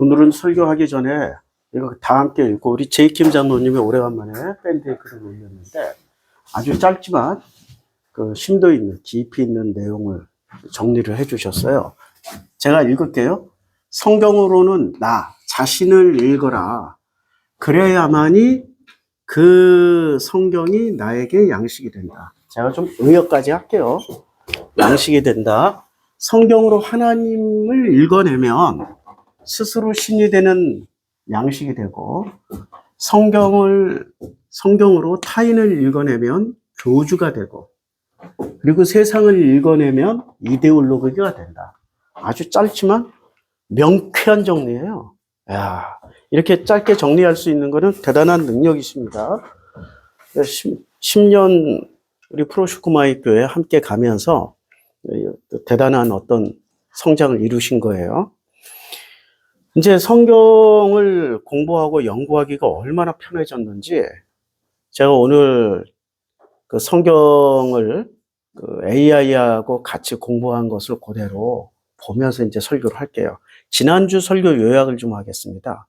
오늘은 설교하기 전에 이거 다 함께 읽고 우리 제이킴 장로님이 오래간만에 밴드에 글을 올렸는데 아주 짧지만 그 심도 있는 깊이 있는 내용을 정리를 해 주셨어요. 제가 읽을게요. 성경으로는 나 자신을 읽어라. 그래야만이 그 성경이 나에게 양식이 된다. 제가 좀 의역까지 할게요. 양식이 된다. 성경으로 하나님을 읽어내면 스스로 신이 되는 양식이 되고, 성경으로 타인을 읽어내면 교주가 되고, 그리고 세상을 읽어내면 이데올로기가 된다. 아주 짧지만 명쾌한 정리예요. 야, 이렇게 짧게 정리할 수 있는 것은 대단한 능력이십니다. 10년 우리 프로슈크마이 교회 함께 가면서 대단한 어떤 성장을 이루신 거예요. 이제 성경을 공부하고 연구하기가 얼마나 편해졌는지 제가 오늘 그 성경을 그 AI하고 같이 공부한 것을 그대로 보면서 이제 설교를 할게요. 지난주 설교 요약을 좀 하겠습니다.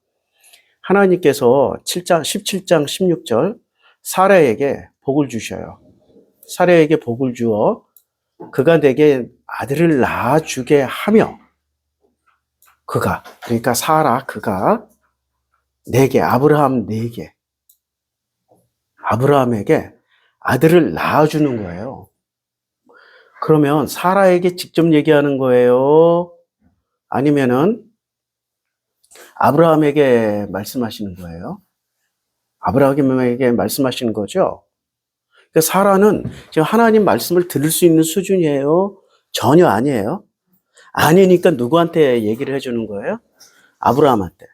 하나님께서 17장 16절 사라에게 복을 주셔요. 사라에게 복을 주어 그가 내게 아들을 낳아주게 하며, 그러니까 사라, 그가 내게, 아브라함에게 아들을 낳아주는 거예요. 그러면 사라에게 직접 얘기하는 거예요? 아니면은 아브라함에게 말씀하시는 거예요? 아브라함에게 말씀하시는 거죠? 그러니까 사라는 지금 하나님 말씀을 들을 수 있는 수준이에요? 전혀 아니에요. 아니니까 누구한테 얘기를 해주는 거예요? 아브라함한테.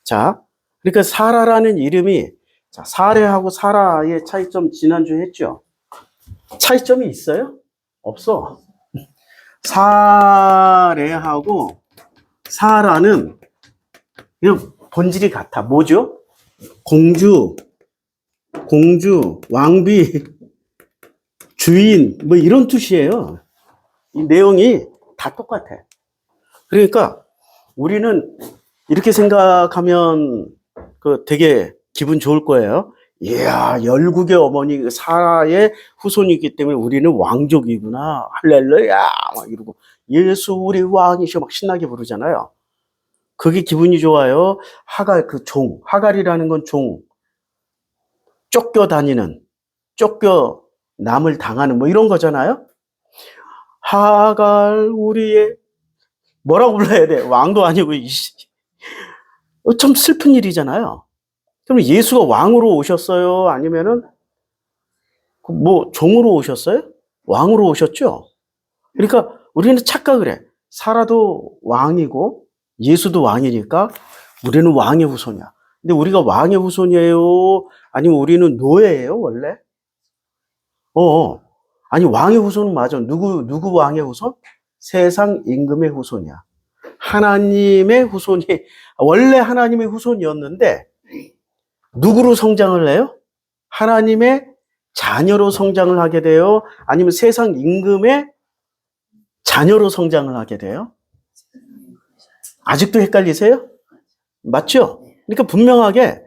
자, 그러니까 사라라는 이름이, 자, 사레하고 사라의 차이점 지난주에 했죠? 차이점이 있어요? 없어. 사레하고 사라는 그냥 본질이 같아. 뭐죠? 공주, 왕비, 주인, 뭐 이런 뜻이에요. 이 내용이 다 똑같아. 그러니까 우리는 이렇게 생각하면 그 되게 기분 좋을 거예요. 이야, 열국의 어머니 사라의 후손이기 때문에 우리는 왕족이구나. 할렐루야 막 이러고 예수 우리 왕이셔 막 신나게 부르잖아요. 그게 기분이 좋아요. 하갈이라는 건 종, 쫓겨 남을 당하는 뭐 이런 거잖아요. 하갈 우리의 뭐라고 불러야 돼? 왕도 아니고 참 슬픈 일이잖아요. 그럼 예수가 왕으로 오셨어요? 아니면은 뭐 종으로 오셨어요? 왕으로 오셨죠? 그러니까 우리는 착각을 해. 사라도 왕이고 예수도 왕이니까 우리는 왕의 후손이야. 근데 우리가 왕의 후손이에요? 아니면 우리는 노예예요, 원래? 아니, 왕의 후손은 맞아. 누구 왕의 후손? 세상 임금의 후손이야. 하나님의 후손이, 원래 하나님의 후손이었는데, 누구로 성장을 해요? 하나님의 자녀로 성장을 하게 돼요? 아니면 세상 임금의 자녀로 성장을 하게 돼요? 아직도 헷갈리세요? 맞죠? 그러니까 분명하게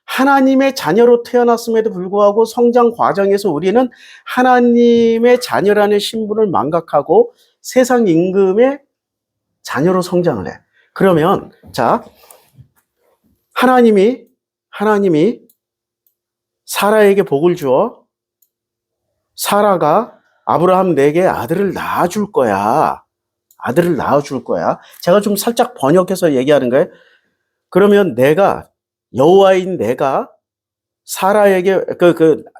하나님의 자녀로 태어났음에도 불구하고 성장 과정에서 우리는 하나님의 자녀라는 신분을 망각하고 세상 임금의 자녀로 성장을 해. 그러면 자, 하나님이 사라에게 복을 주어 사라가 아브라함 내게 아들을 낳아줄 거야. 제가 좀 살짝 번역해서 얘기하는 거예요. 그러면 여호와인 내가 사라에게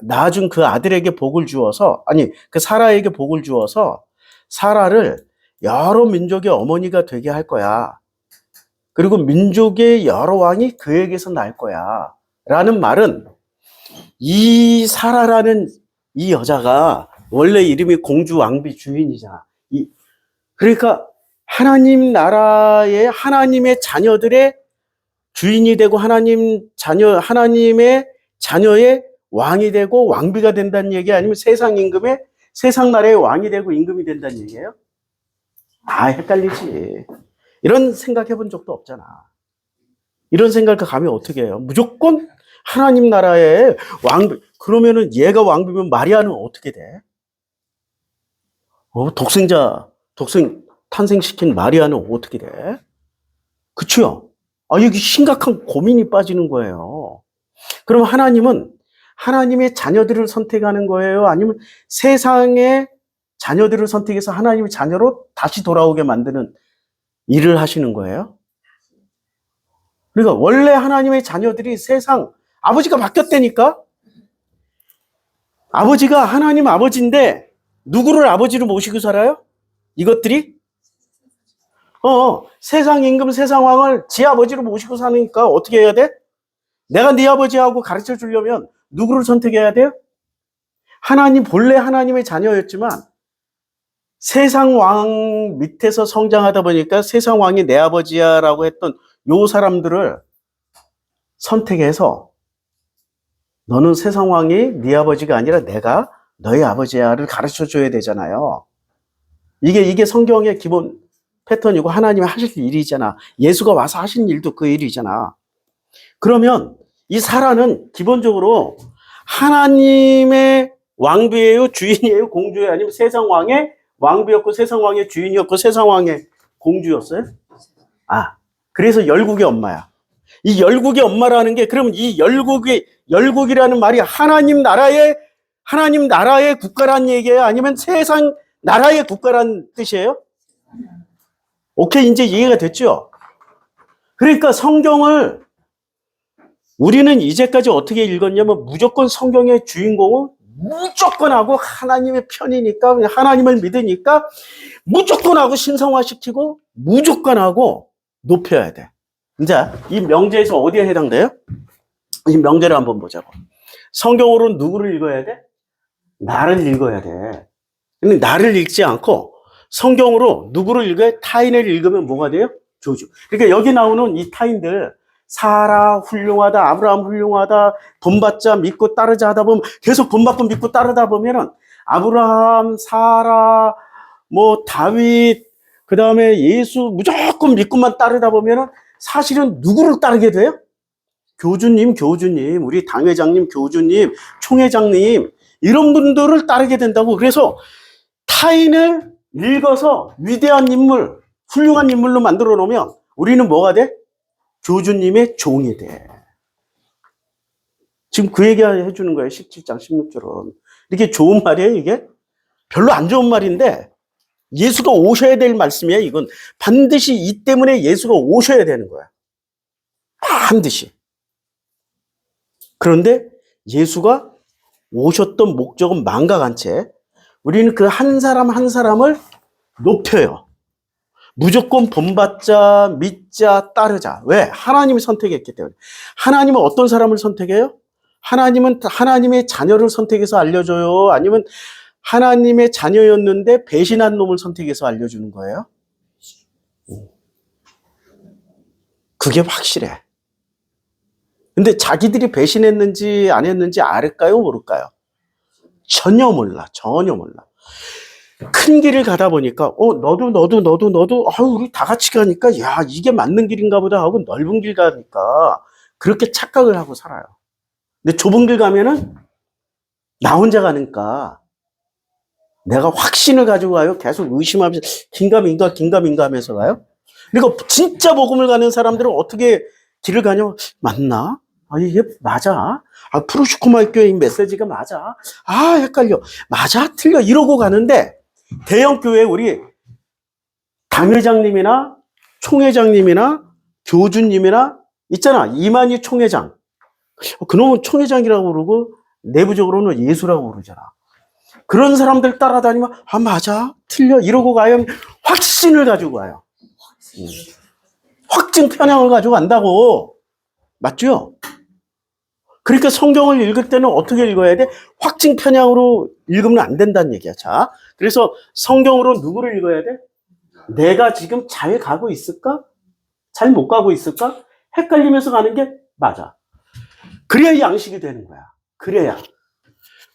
낳아준 그 아들에게 복을 주어서, 그 사라에게 복을 주어서 사라를 여러 민족의 어머니가 되게 할 거야. 그리고 민족의 여러 왕이 그에게서 날 거야. 라는 말은 이 사라라는 이 여자가 원래 이름이 공주, 왕비, 주인이잖아. 그러니까 하나님 나라의 하나님의 자녀들의 주인이 되고 하나님의 자녀의 왕이 되고 왕비가 된다는 얘기 아니면 세상 나라의 왕이 되고 임금이 된다는 얘기예요? 아, 헷갈리지. 이런 생각해 본 적도 없잖아. 이런 생각을 가면 어떻게 해요? 무조건 하나님 나라의 왕비, 그러면은 얘가 왕비면 마리아는 어떻게 돼? 독생 탄생시킨 마리아는 어떻게 돼? 그치요? 여기 심각한 고민이 빠지는 거예요. 그럼 하나님은 하나님의 자녀들을 선택하는 거예요? 아니면 세상의 자녀들을 선택해서 하나님의 자녀로 다시 돌아오게 만드는 일을 하시는 거예요? 그러니까 원래 하나님의 자녀들이 세상, 아버지가 바뀌었다니까? 아버지가 하나님 아버지인데 누구를 아버지로 모시고 살아요? 이것들이? 세상 임금, 세상 왕을 지 아버지로 모시고 사니까 어떻게 해야 돼? 내가 네 아버지하고 가르쳐 주려면 누구를 선택해야 돼요? 본래 하나님의 자녀였지만 세상 왕 밑에서 성장하다 보니까 세상 왕이 내 아버지야 라고 했던 요 사람들을 선택해서 너는 세상 왕이 네 아버지가 아니라 내가 너의 아버지야를 가르쳐 줘야 되잖아요. 이게 성경의 기본 패턴이고 하나님이 하실 일이잖아. 예수가 와서 하신 일도 그 일이잖아. 그러면 이 사라는 기본적으로 하나님의 왕비예요, 주인이에요, 공주예요? 아니면 세상 왕의 왕비였고 세상 왕의 주인이었고 세상 왕의 공주였어요? 그래서 열국의 엄마야. 이 열국의 엄마라는 게, 그러면 이 열국이라는 말이 하나님 나라의 국가란 얘기예요? 아니면 세상 나라의 국가란 뜻이에요? 오케이, 이제 이해가 됐죠? 그러니까 성경을 우리는 이제까지 어떻게 읽었냐면 무조건 성경의 주인공은 무조건 하고 하나님의 편이니까, 그냥 하나님을 믿으니까 무조건 하고 신성화시키고 무조건 하고 높여야 돼. 이제 이 명제에서 어디에 해당돼요? 이 명제를 한번 보자고. 성경으로는 누구를 읽어야 돼? 나를 읽어야 돼. 근데 나를 읽지 않고 성경으로 누구를 읽어야? 타인을 읽으면 뭐가 돼요? 조주. 그러니까 여기 나오는 이 타인들, 사라 훌륭하다, 아브라함 훌륭하다, 본받자 믿고 따르자 하다 보면, 계속 본받고 믿고 따르다 보면은 아브라함, 사라, 다윗, 그 다음에 예수 무조건 믿고만 따르다 보면은 사실은 누구를 따르게 돼요? 교주님, 우리 당회장님, 교주님, 총회장님, 이런 분들을 따르게 된다고. 그래서 타인을 읽어서 위대한 인물, 훌륭한 인물로 만들어 놓으면 우리는 뭐가 돼? 교주님의 종이 돼. 지금 그 얘기 해주는 거예요. 17장 16절은. 이게 좋은 말이에요, 이게? 별로 안 좋은 말인데 예수가 오셔야 될 말씀이에요. 이건 반드시 이 때문에 예수가 오셔야 되는 거야. 반드시. 그런데 예수가 오셨던 목적은 망각한 채 우리는 그 한 사람 한 사람을 높여요. 무조건 본받자, 믿자, 따르자. 왜? 하나님이 선택했기 때문에. 하나님은 어떤 사람을 선택해요? 하나님은 하나님의 자녀를 선택해서 알려줘요? 아니면 하나님의 자녀였는데 배신한 놈을 선택해서 알려주는 거예요? 그게 확실해. 근데 자기들이 배신했는지 안 했는지 알을까요? 모를까요? 전혀 몰라. 큰 길을 가다 보니까 너도 우리 다 같이 가니까 야 이게 맞는 길인가 보다 하고 넓은 길 가니까 그렇게 착각을 하고 살아요. 근데 좁은 길 가면은 나 혼자 가니까 내가 확신을 가지고 가요. 계속 의심하면서 긴가민가 하면서 가요. 그러니까 진짜 복음을 가는 사람들은 어떻게 길을 가냐? 맞나? 이게 맞아? 프로슈코마이 교회 이 메시지가 맞아? 헷갈려. 맞아? 틀려? 이러고 가는데 대형교회 우리 당회장님이나 총회장님이나 교주님이나 있잖아. 이만희 총회장. 그놈은 총회장이라고 그러고 내부적으로는 예수라고 그러잖아. 그런 사람들 따라다니면 맞아? 틀려? 이러고 가요. 확신을 가지고 가요. 확증 편향을 가지고 간다고. 맞죠? 그러니까 성경을 읽을 때는 어떻게 읽어야 돼? 확증 편향으로 읽으면 안 된다는 얘기야. 자, 그래서 성경으로 누구를 읽어야 돼? 내가 지금 잘 가고 있을까? 잘 못 가고 있을까? 헷갈리면서 가는 게 맞아. 그래야 양식이 되는 거야. 그래야.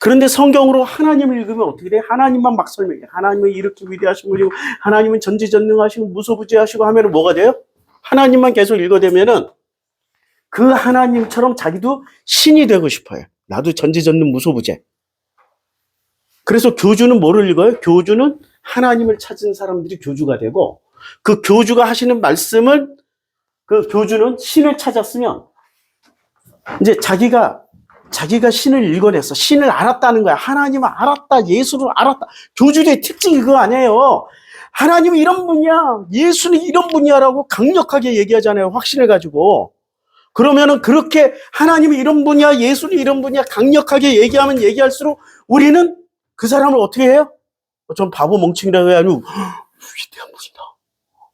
그런데 성경으로 하나님을 읽으면 어떻게 돼? 하나님만 막 설명해. 하나님은 이렇게 위대하신 분이고, 하나님은 전지전능하시고, 무소부지하시고 하면 뭐가 돼요? 하나님만 계속 읽어대면은 그 하나님처럼 자기도 신이 되고 싶어요. 나도 전지전능 무소부재. 그래서 교주는 뭐를 읽어요? 교주는 하나님을 찾은 사람들이 교주가 되고, 그 교주가 하시는 말씀을 그 교주는 신을 찾았으면 이제 자기가 신을 읽어냈어. 신을 알았다는 거야. 하나님을 알았다. 예수를 알았다. 교주의 특징이 그거 아니에요. 하나님은 이런 분이야. 예수는 이런 분이야라고 강력하게 얘기하잖아요. 확신을 가지고. 그러면은 그렇게 하나님은 이런 분이야. 예수는 이런 분이야. 강력하게 얘기하면 얘기할수록 우리는 그 사람을 어떻게 해요? 전 바보 멍청이라고 해야 아니고 위대한 분이다.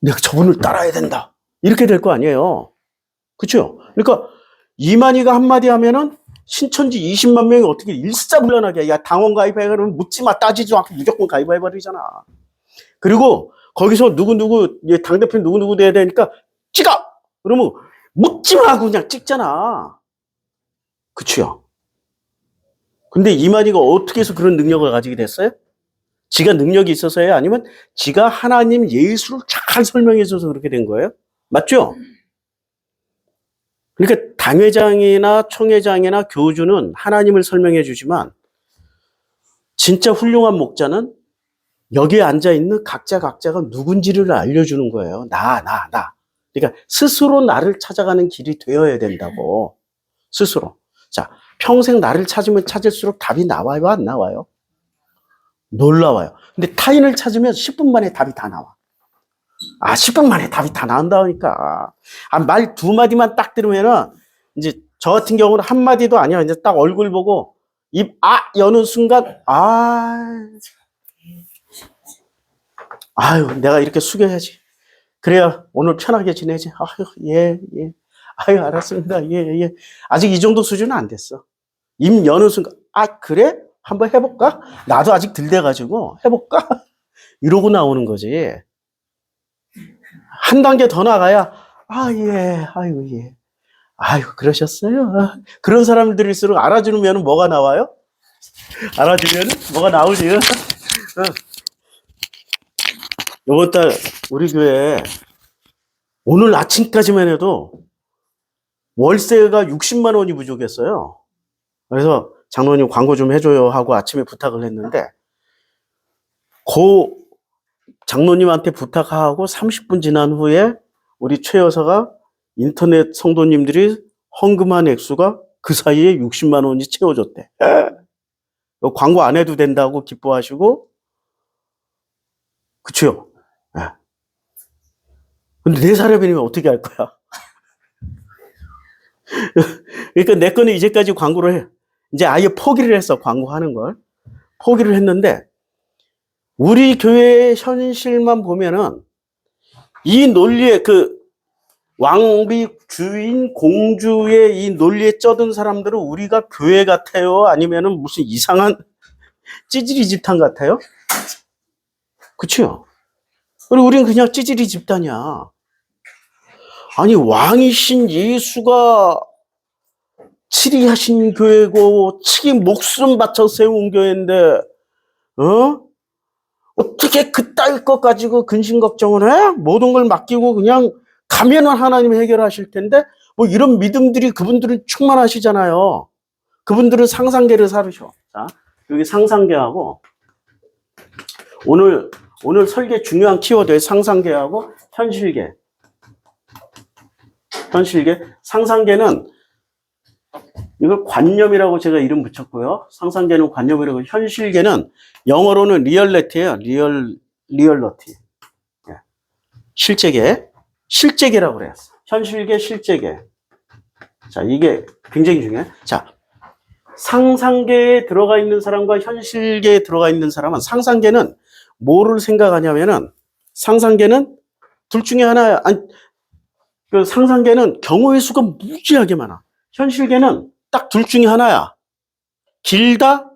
내가 저분을 따라야 된다. 이렇게 될 거 아니에요. 그렇죠? 그러니까 이만희가 한마디 하면은 신천지 20만 명이 어떻게 일사불란하게, 야, 당원 가입해. 그러면 묻지 마, 따지지 않고 무조건 가입해버리잖아. 그리고 거기서 누구누구, 당대표 누구누구 돼야 되니까 찍어! 그러면 묻지 마, 그냥 찍잖아. 그치요? 근데 이만희가 어떻게 해서 그런 능력을 가지게 됐어요? 지가 능력이 있어서요? 아니면 지가 하나님 예수를 잘 설명해줘서 그렇게 된 거예요? 맞죠? 그러니까 당회장이나 총회장이나 교주는 하나님을 설명해 주지만 진짜 훌륭한 목자는 여기에 앉아있는 각자가 누군지를 알려주는 거예요. 나. 그러니까 스스로 나를 찾아가는 길이 되어야 된다고. 스스로. 자, 평생 나를 찾으면 찾을수록 답이 나와요, 안 나와요? 놀라워요. 근데 타인을 찾으면 10분 만에 답이 다 나와. 10분 만에 답이 다 나온다니까. 말 두 마디만 딱 들으면은, 이제 저 같은 경우는 한 마디도 아니야. 이제 딱 얼굴 보고, 여는 순간, 내가 이렇게 숙여야지. 그래야 오늘 편하게 지내지. 예. 알았습니다. 예. 아직 이 정도 수준은 안 됐어. 입 여는 순간, 그래? 한번 해볼까? 나도 아직 덜 돼가지고, 해볼까? 이러고 나오는 거지. 한 단계 더 나가야, 예. 그러셨어요? 그런 사람들일수록 알아주면 뭐가 나와요? 알아주면 뭐가 나오지? 이번 달 우리 교회 오늘 아침까지만 해도 월세가 60만 원이 부족했어요. 그래서 장로님 광고 좀 해줘요 하고 아침에 부탁을 했는데 그 장로님한테 부탁하고 30분 지난 후에 우리 최 여사가 인터넷 성도님들이 헌금한 액수가 그 사이에 60만 원이 채워졌대. 광고 안 해도 된다고 기뻐하시고, 그치요? 근데 내 사람이면 어떻게 할 거야? 그러니까 내 거는 이제까지 광고를 해. 이제 아예 포기를 했어, 광고하는 걸. 포기를 했는데, 우리 교회의 현실만 보면은, 이 논리에 왕비 주인 공주의 이 논리에 쩌든 사람들은 우리가 교회 같아요? 아니면은 무슨 이상한 찌질이 집단 같아요? 그치요? 그리고 우리는 그냥 찌질이 집단이야. 아니, 왕이신 예수가 치리하신 교회고, 목숨 바쳐 세운 교회인데, 어떻게 그따위 것 가지고 근심 걱정을 해? 모든 걸 맡기고 그냥 가면은 하나님이 해결하실 텐데, 이런 믿음들이 그분들은 충만하시잖아요. 그분들은 상상계를 사르셔. 자, 여기 상상계하고, 오늘 설계 중요한 키워드의 상상계하고 현실계. 상상계는 이걸 관념이라고 제가 이름 붙였고요. 상상계는 관념이라고, 현실계는 영어로는 리얼리티예요. 리얼러티. 실제계라고 그래요. 현실계, 실제계. 자, 이게 굉장히 중요해. 자, 상상계에 들어가 있는 사람과 현실계에 들어가 있는 사람은, 상상계는 뭐를 생각하냐면은, 상상계는 둘 중에 하나야. 상상계는 경우의 수가 무지하게 많아. 현실계는 딱 둘 중에 하나야. 길다,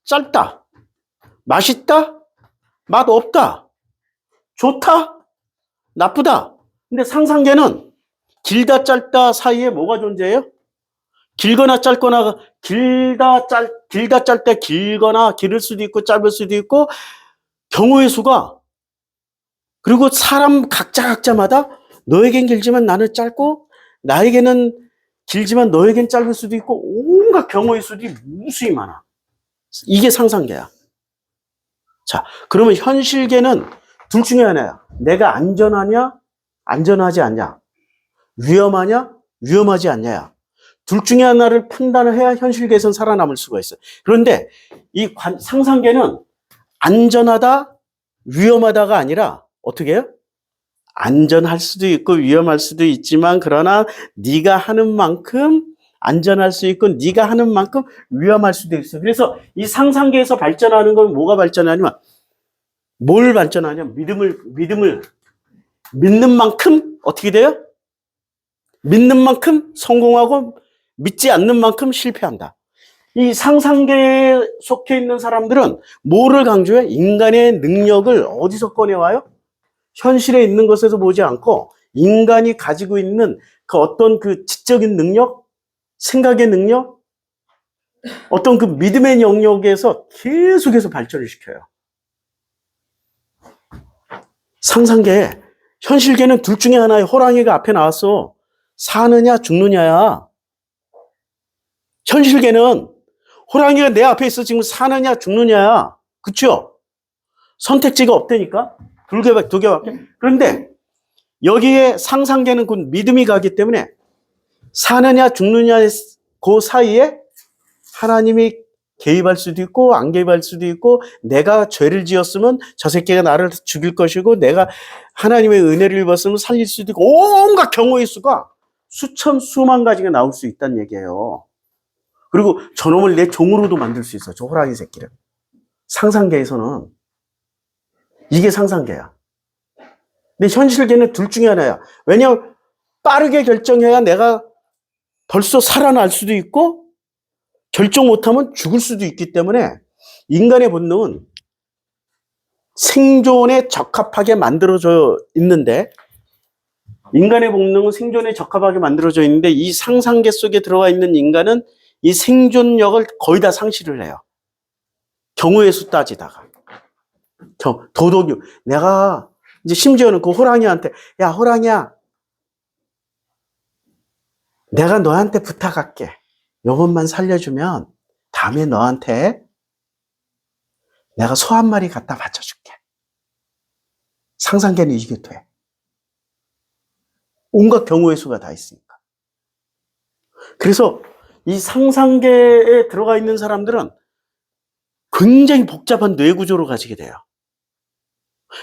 짧다. 맛있다, 맛 없다. 좋다, 나쁘다. 근데 상상계는 길다, 짧다 사이에 뭐가 존재해요? 길거나 짧거나, 길다 짤 때 길거나 길을 수도 있고 짧을 수도 있고, 경우의 수가, 그리고 사람 각자마다 너에겐 길지만 나는 짧고, 나에게는 길지만 너에겐 짧을 수도 있고, 온갖 경우의 수들이 무수히 많아. 이게 상상계야. 자, 그러면 현실계는 둘 중에 하나야. 내가 안전하냐, 안전하지 않냐. 위험하냐, 위험하지 않냐야. 둘 중에 하나를 판단을 해야 현실계에선 살아남을 수가 있어. 그런데 이 상상계는 안전하다, 위험하다가 아니라 어떻게 해요? 안전할 수도 있고 위험할 수도 있지만, 그러나 네가 하는 만큼 안전할 수 있고 네가 하는 만큼 위험할 수도 있어. 그래서 이 상상계에서 발전하는 건 뭐가 발전하냐면, 뭘 발전하냐면 믿음을 믿는 만큼 어떻게 돼요? 믿는 만큼 성공하고 믿지 않는 만큼 실패한다. 이 상상계에 속해 있는 사람들은 뭐를 강조해? 인간의 능력을 어디서 꺼내와요? 현실에 있는 것에서 보지 않고 인간이 가지고 있는 그 어떤 그 지적인 능력, 생각의 능력, 어떤 그 믿음의 영역에서 계속해서 발전을 시켜요. 상상계, 현실계는 둘 중에 하나의 호랑이가 앞에 나왔어. 사느냐 죽느냐야. 현실계는 호랑이가 내 앞에 있어. 지금 사느냐 죽느냐야. 그쵸? 선택지가 없다니까. 두 개밖에. 그런데 여기에 상상계는 곧 믿음이 가기 때문에 사느냐 죽느냐의 그 사이에 하나님이 개입할 수도 있고 안 개입할 수도 있고, 내가 죄를 지었으면 저 새끼가 나를 죽일 것이고, 내가 하나님의 은혜를 입었으면 살릴 수도 있고, 온갖 경우의 수가 수천 수만 가지가 나올 수 있다는 얘기예요. 그리고 저놈을 내 종으로도 만들 수 있어. 저 호랑이 새끼를. 상상계에서는 이게 상상계야. 근데 현실계는 둘 중에 하나야. 왜냐하면 빠르게 결정해야 내가 벌써 살아날 수도 있고, 결정 못하면 죽을 수도 있기 때문에 인간의 본능은 생존에 적합하게 만들어져 있는데, 이 상상계 속에 들어가 있는 인간은 이 생존력을 거의 다 상실을 해요. 경우의 수 따지다가. 도덕이. 내가 이제 심지어는 그 호랑이한테, 야, 호랑이야, 내가 너한테 부탁할게. 요것만 살려주면 다음에 너한테 내가 소 한 마리 갖다 바쳐줄게. 상상계는 이게 돼. 온갖 경우의 수가 다 있으니까. 그래서 이 상상계에 들어가 있는 사람들은 굉장히 복잡한 뇌구조를 가지게 돼요.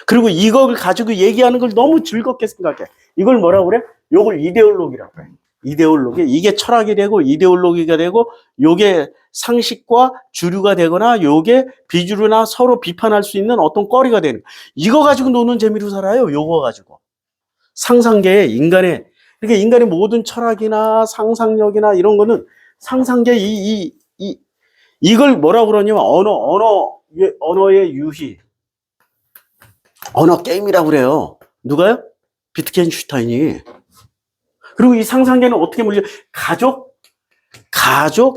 그리고 이걸 가지고 얘기하는 걸 너무 즐겁게 생각해. 이걸 뭐라고 그래? 이걸 이데올로기라고 그래. 이데올로기. 이게 철학이 되고 이데올로기가 되고, 요게 상식과 주류가 되거나 요게 비주류나 서로 비판할 수 있는 어떤 거리가 되는, 이거 가지고 노는 재미로 살아요. 요거 가지고. 상상계에 그러니까 인간의 모든 철학이나 상상력이나 이런 거는 상상계 이걸 뭐라고 그러냐면 언어의 유희. 언어 게임이라고 그래요. 누가요? 비트겐슈타인이. 그리고 이 상상계는 어떻게 물려? 가족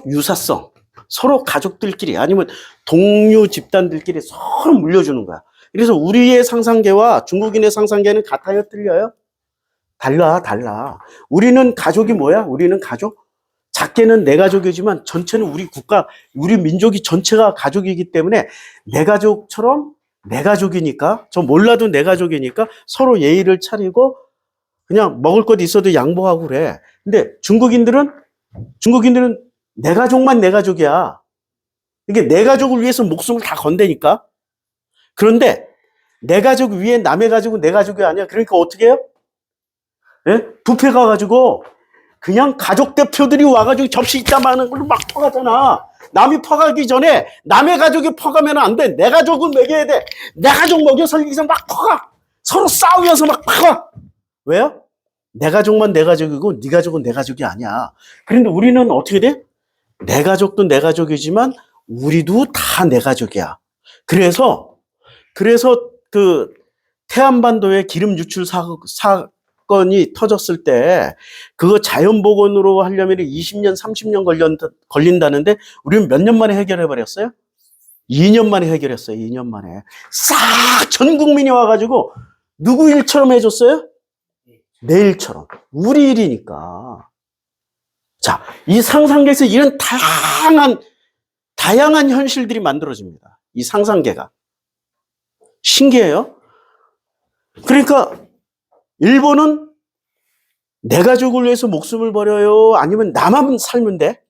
유사성. 서로 가족들끼리 아니면 동료 집단들끼리 서로 물려주는 거야. 그래서 우리의 상상계와 중국인의 상상계는 같아요? 틀려요? 달라. 우리는 가족이 뭐야? 우리는 가족? 작게는 내 가족이지만 전체는 우리 국가, 우리 민족이 전체가 가족이기 때문에 내 가족처럼, 내 가족이니까, 저 몰라도 내 가족이니까 서로 예의를 차리고 그냥 먹을 것 있어도 양보하고 그래. 근데 중국인들은 내 가족만 내 가족이야. 이게 내 가족을 위해서 목숨을 다 건다니까. 그런데 내 가족 위에 남의 가족은 내 가족이 아니야. 그러니까 어떻게 해요? 예? 뷔페 가가지고 그냥 가족 대표들이 와가지고 접시 있다마는 걸로 막 퍼가잖아. 남이 퍼가기 전에 남의 가족이 퍼가면 안 돼. 내 가족을 먹여야 돼. 내 가족 먹여 살리기 위해서 막 퍼가. 서로 싸우면서 막 퍼가. 왜요? 내 가족만 내 가족이고 네 가족은 내 가족이 아니야. 그런데 우리는 어떻게 돼? 내 가족도 내 가족이지만 우리도 다 내 가족이야. 그래서 그 태안반도의 기름 유출 사건이 터졌을 때 그거 자연복원으로 하려면 20년, 30년 걸린다는데 우리는 몇 년 만에 해결해 버렸어요? 2년 만에 해결했어요. 2년 만에. 싹 전 국민이 와가지고 누구 일처럼 해줬어요? 내 일처럼. 우리 일이니까. 자, 이 상상계에서 이런 다양한 현실들이 만들어집니다. 이 상상계가. 신기해요. 그러니까 일본은 내 가족을 위해서 목숨을 버려요? 아니면 나만 살면 돼?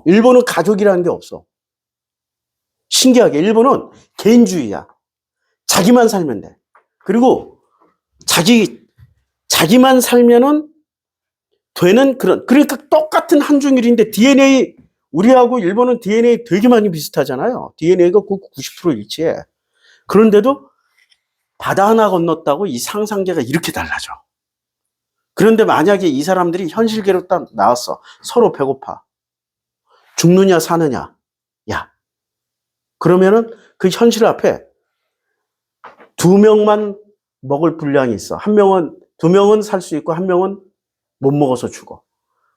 일본은 가족이라는 게 없어. 신기하게 일본은 개인주의야. 자기만 살면 돼. 그리고 자기만 살면은 되는 그러니까 똑같은 한중일인데 DNA, 우리하고 일본은 DNA 되게 많이 비슷하잖아요. DNA가 90% 일치해. 그런데도 바다 하나 건넜다고 이 상상계가 이렇게 달라져. 그런데 만약에 이 사람들이 현실계로 딱 나왔어. 서로 배고파. 죽느냐 사느냐. 야. 그러면은 그 현실 앞에 2명만 먹을 분량이 있어. 두 명은 살 수 있고 1명은 못 먹어서 죽어.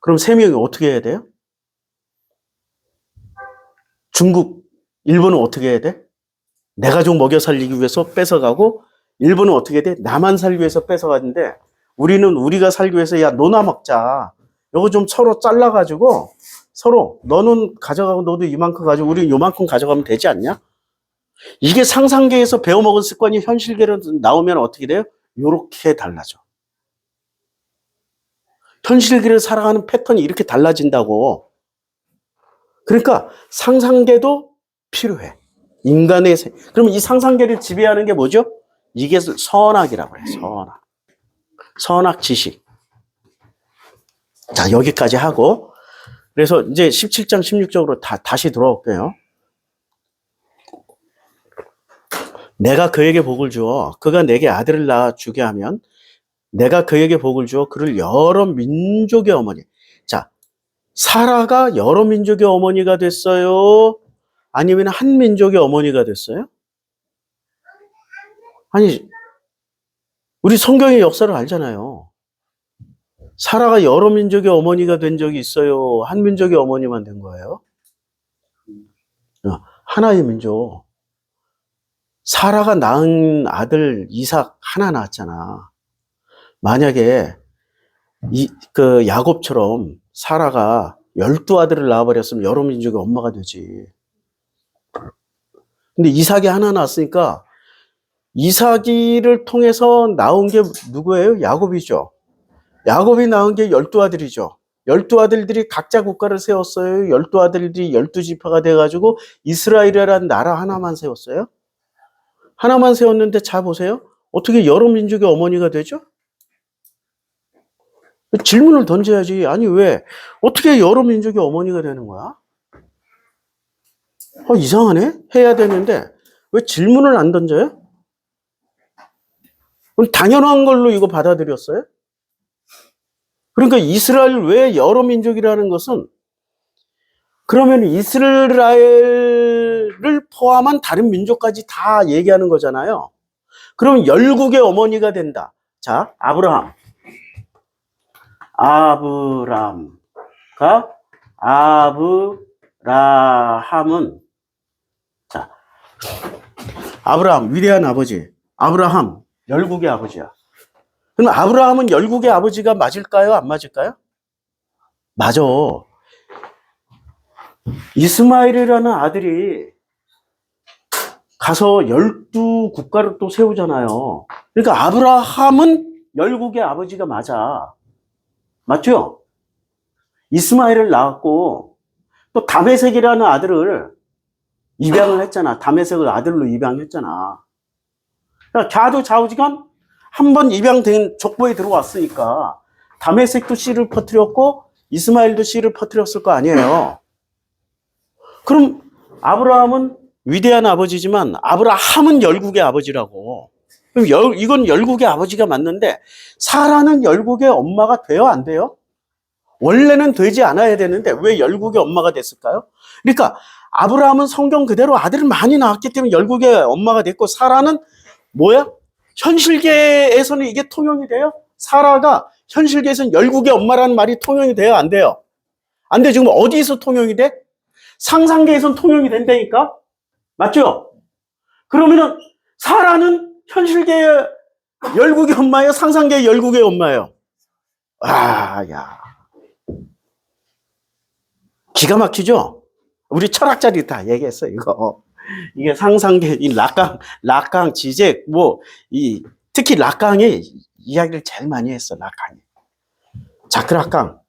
그럼 3명이 어떻게 해야 돼요? 일본은 어떻게 해야 돼? 내 가족 먹여 살리기 위해서 뺏어가고, 일본은 어떻게 해야 돼? 나만 살기 위해서 뺏어가는데, 우리는 우리가 살기 위해서 야 너나 먹자. 요거 좀 서로 잘라가지고 서로 너는 가져가고 너도 이만큼 가지고 우리 요만큼 가져가면 되지 않냐? 이게 상상계에서 배워먹은 습관이 현실계로 나오면 어떻게 돼요? 요렇게 달라져. 현실계를 살아가는 패턴이 이렇게 달라진다고. 그러니까 상상계도 필요해. 그러면 이 상상계를 지배하는 게 뭐죠? 이게 선악이라고 해요. 선악 지식. 자, 여기까지 하고. 그래서 이제 17장, 16장으로 다시 돌아올게요. 내가 그에게 복을 주어 그가 내게 아들을 낳아주게 하면 내가 그에게 복을 주어 그를 여러 민족의 어머니. 자, 사라가 여러 민족의 어머니가 됐어요? 아니면 한 민족의 어머니가 됐어요? 아니, 우리 성경의 역사를 알잖아요. 사라가 여러 민족의 어머니가 된 적이 있어요? 한 민족의 어머니만 된 거예요? 하나의 민족. 사라가 낳은 아들 이삭 하나 낳았잖아. 만약에 야곱처럼 사라가 12아들을 낳아버렸으면 여러 민족의 엄마가 되지. 근데 이삭이 하나 낳았으니까 이삭이를 통해서 나온 게 누구예요? 야곱이죠. 야곱이 낳은 게 12아들이죠. 12아들들이 각자 국가를 세웠어요. 12아들들이 12지파가 돼가지고 이스라엘이라는 나라 하나만 세웠어요. 하나만 세웠는데 잘 보세요. 어떻게 여러 민족의 어머니가 되죠? 질문을 던져야지. 아니 왜? 어떻게 여러 민족의 어머니가 되는 거야? 이상하네? 해야 되는데 왜 질문을 안 던져요? 그럼 당연한 걸로 이거 받아들였어요? 그러니까 이스라엘 왜 여러 민족이라는 것은 그러면 이스라엘을 포함한 다른 민족까지 다 얘기하는 거잖아요. 그럼 열국의 어머니가 된다. 자, 아브라함은 자, 아브라함 위대한 아버지. 아브라함 열국의 아버지야. 그럼 아브라함은 열국의 아버지가 맞을까요? 안 맞을까요? 맞아. 이스마엘이라는 아들이 가서 12국가를 또 세우잖아요. 그러니까 아브라함은 열국의 아버지가 맞아. 맞죠? 이스마엘을 낳았고 또 다메섹이라는 아들을 입양을 했잖아. 다메섹을 아들로 입양했잖아. 그러니까 좌우지간 한 번 입양된 족보에 들어왔으니까 다메섹도 씨를 퍼뜨렸고 이스마엘도 씨를 퍼뜨렸을 거 아니에요. 그럼 아브라함은 위대한 아버지지만 아브라함은 열국의 아버지라고. 그럼 이건 열국의 아버지가 맞는데 사라는 열국의 엄마가 돼요? 안 돼요? 원래는 되지 않아야 되는데 왜 열국의 엄마가 됐을까요? 그러니까 아브라함은 성경 그대로 아들을 많이 낳았기 때문에 열국의 엄마가 됐고 사라는 뭐야? 현실계에서는 이게 통용이 돼요? 사라가 현실계에서는 열국의 엄마라는 말이 통용이 돼요? 안 돼요? 안 돼. 지금 어디서 통용이 돼? 상상계에서는 통용이 된다니까? 맞죠? 그러면은 사라는 현실계의 열국의 엄마예요? 상상계의 열국의 엄마예요? 야. 기가 막히죠? 우리 철학자들이 다 얘기했어요, 이거. 이게 상상계, 이 락강, 지제, 특히 락강이 이야기를 제일 많이 했어, 락강이. 자크 락강.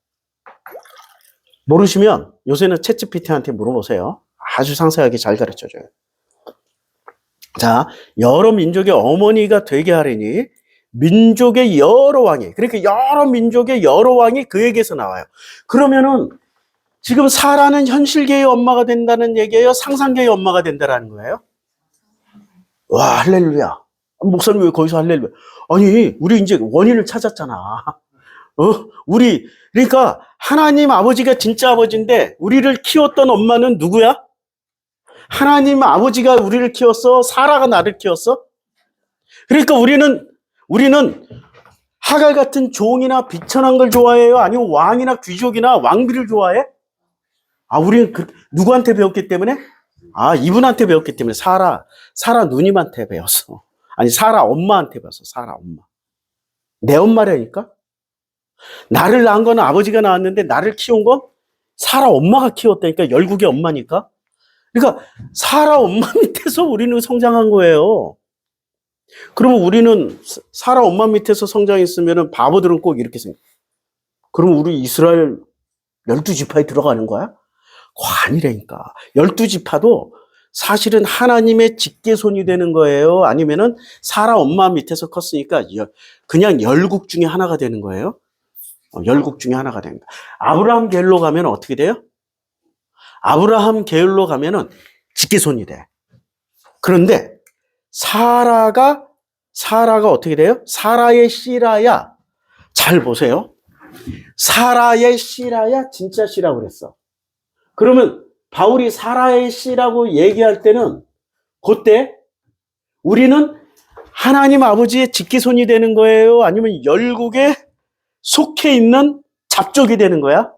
모르시면 요새는 챗GPT한테 물어보세요. 아주 상세하게 잘 가르쳐줘요. 자, 여러 민족의 어머니가 되게 하려니 민족의 여러 왕이, 그러니까 여러 민족의 여러 왕이 그에게서 나와요. 그러면은 지금 사라는 현실계의 엄마가 된다는 얘기예요? 상상계의 엄마가 된다는 거예요? 와, 할렐루야. 목사님 왜 거기서 할렐루야? 아니, 우리 이제 원인을 찾았잖아. 그러니까 하나님 아버지가 진짜 아버지인데 우리를 키웠던 엄마는 누구야? 하나님 아버지가 우리를 키웠어? 사라가 나를 키웠어? 그러니까 우리는 하갈 같은 종이나 비천한 걸 좋아해요? 아니면 왕이나 귀족이나 왕비를 좋아해? 우리는 누구한테 배웠기 때문에? 이분한테 배웠기 때문에 사라 누님한테 배웠어. 아니, 사라 엄마한테 배웠어. 사라 엄마. 내 엄마라니까? 나를 낳은 건 아버지가 낳았는데 나를 키운 건 사라 엄마가 키웠다니까. 열국의 엄마니까. 그러니까 사라 엄마 밑에서 우리는 성장한 거예요. 그러면 우리는 사라 엄마 밑에서 성장했으면 바보들은 꼭 이렇게 생겨. 그럼 우리 이스라엘 12지파에 들어가는 거야? 아니라니까. 12지파도 사실은 하나님의 직계손이 되는 거예요? 아니면은 사라 엄마 밑에서 컸으니까 그냥 열국 중에 하나가 되는 거예요? 열국 중에 하나가 됩니다. 아브라함 계열로 가면 어떻게 돼요? 아브라함 계열로 가면은 직계손이 돼. 그런데 사라가 어떻게 돼요? 사라의 씨라야. 잘 보세요. 사라의 씨라야 진짜 씨라고 그랬어. 그러면 바울이 사라의 씨라고 얘기할 때는 그때 우리는 하나님 아버지의 직계손이 되는 거예요? 아니면 열국에 속해 있는 잡족이 되는 거야?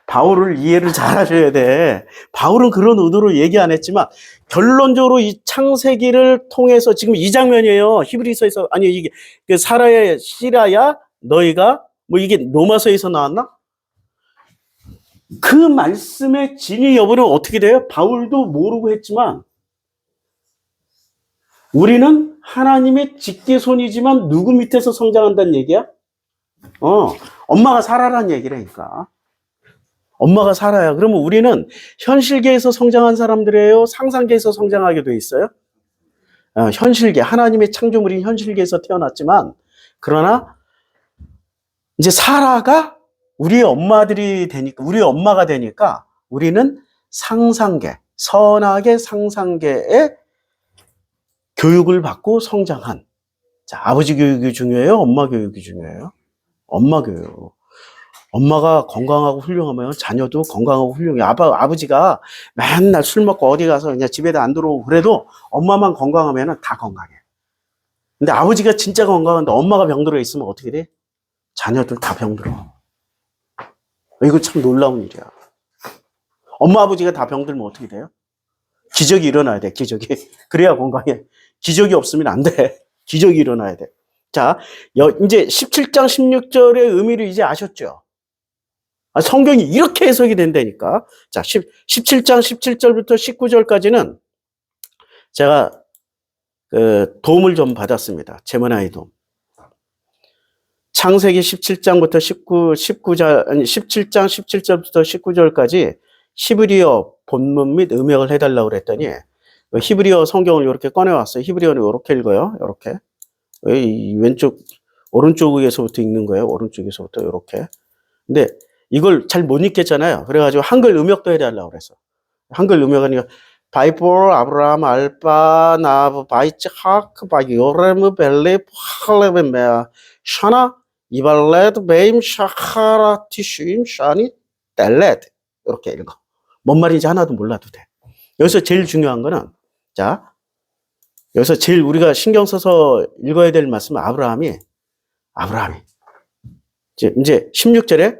바울을 이해를 잘 하셔야 돼. 바울은 그런 의도로 얘기 안 했지만 결론적으로 이 창세기를 통해서 지금 이 장면이에요. 히브리서에서 이게 사라의 씨라야 너희가 이게 로마서에서 나왔나? 그 말씀의 진위 여부는 어떻게 돼요? 바울도 모르고 했지만 우리는 하나님의 직계손이지만 누구 밑에서 성장한다는 얘기야? 엄마가 사라란 얘기라니까. 엄마가 사라야. 그러면 우리는 현실계에서 성장한 사람들이에요? 상상계에서 성장하게 돼 있어요? 현실계, 하나님의 창조물인 현실계에서 태어났지만 그러나 이제 사라가 우리의 엄마들이 되니까, 우리의 엄마가 되니까 우리는 상상계, 선악의 상상계에 교육을 받고 성장한. 자, 아버지 교육이 중요해요? 엄마 교육이 중요해요? 엄마 교육. 엄마가 건강하고 훌륭하면 자녀도 건강하고 훌륭해. 아버지가 맨날 술 먹고 어디 가서 그냥 집에도 안 들어오고 그래도 엄마만 건강하면 다 건강해. 근데 아버지가 진짜 건강한데 엄마가 병들어 있으면 어떻게 돼? 자녀들 다 병들어. 이거 참 놀라운 일이야. 엄마 아버지가 다 병들면 어떻게 돼요? 기적이 일어나야 돼, 기적이. 그래야 건강해. 기적이 없으면 안 돼. 기적이 일어나야 돼. 자, 이제 17장 16절의 의미를 이제 아셨죠? 성경이 이렇게 해석이 된다니까. 자, 17장 17절부터 19절까지는 제가 도움을 좀 받았습니다. 제모나의 도움. 창세기 17장부터 17장 17절부터 19절까지 히브리어 본문 및 음역을 해달라고 그랬더니 히브리어 성경을 이렇게 꺼내왔어요. 히브리어는 이렇게 읽어요. 이렇게. 왼쪽, 오른쪽에서부터 읽는 거예요. 오른쪽에서부터 이렇게. 근데 이걸 잘 못 읽겠잖아요. 그래가지고 한글 음역도 해달라고 그래서. 한글 음역은 바이볼, 아브라함, 알바, 나브, 바이츠, 하크, 바이, 요레무, 벨리, 팔레베메아, 샤나, 이발레드, 베임, 샤카라, 티슈임, 샤니, 델레드. 이렇게 읽어. 뭔 말인지 하나도 몰라도 돼. 여기서 제일 중요한 거는, 자, 여기서 제일 우리가 신경 써서 읽어야 될 말씀은 아브라함이 이제 16절에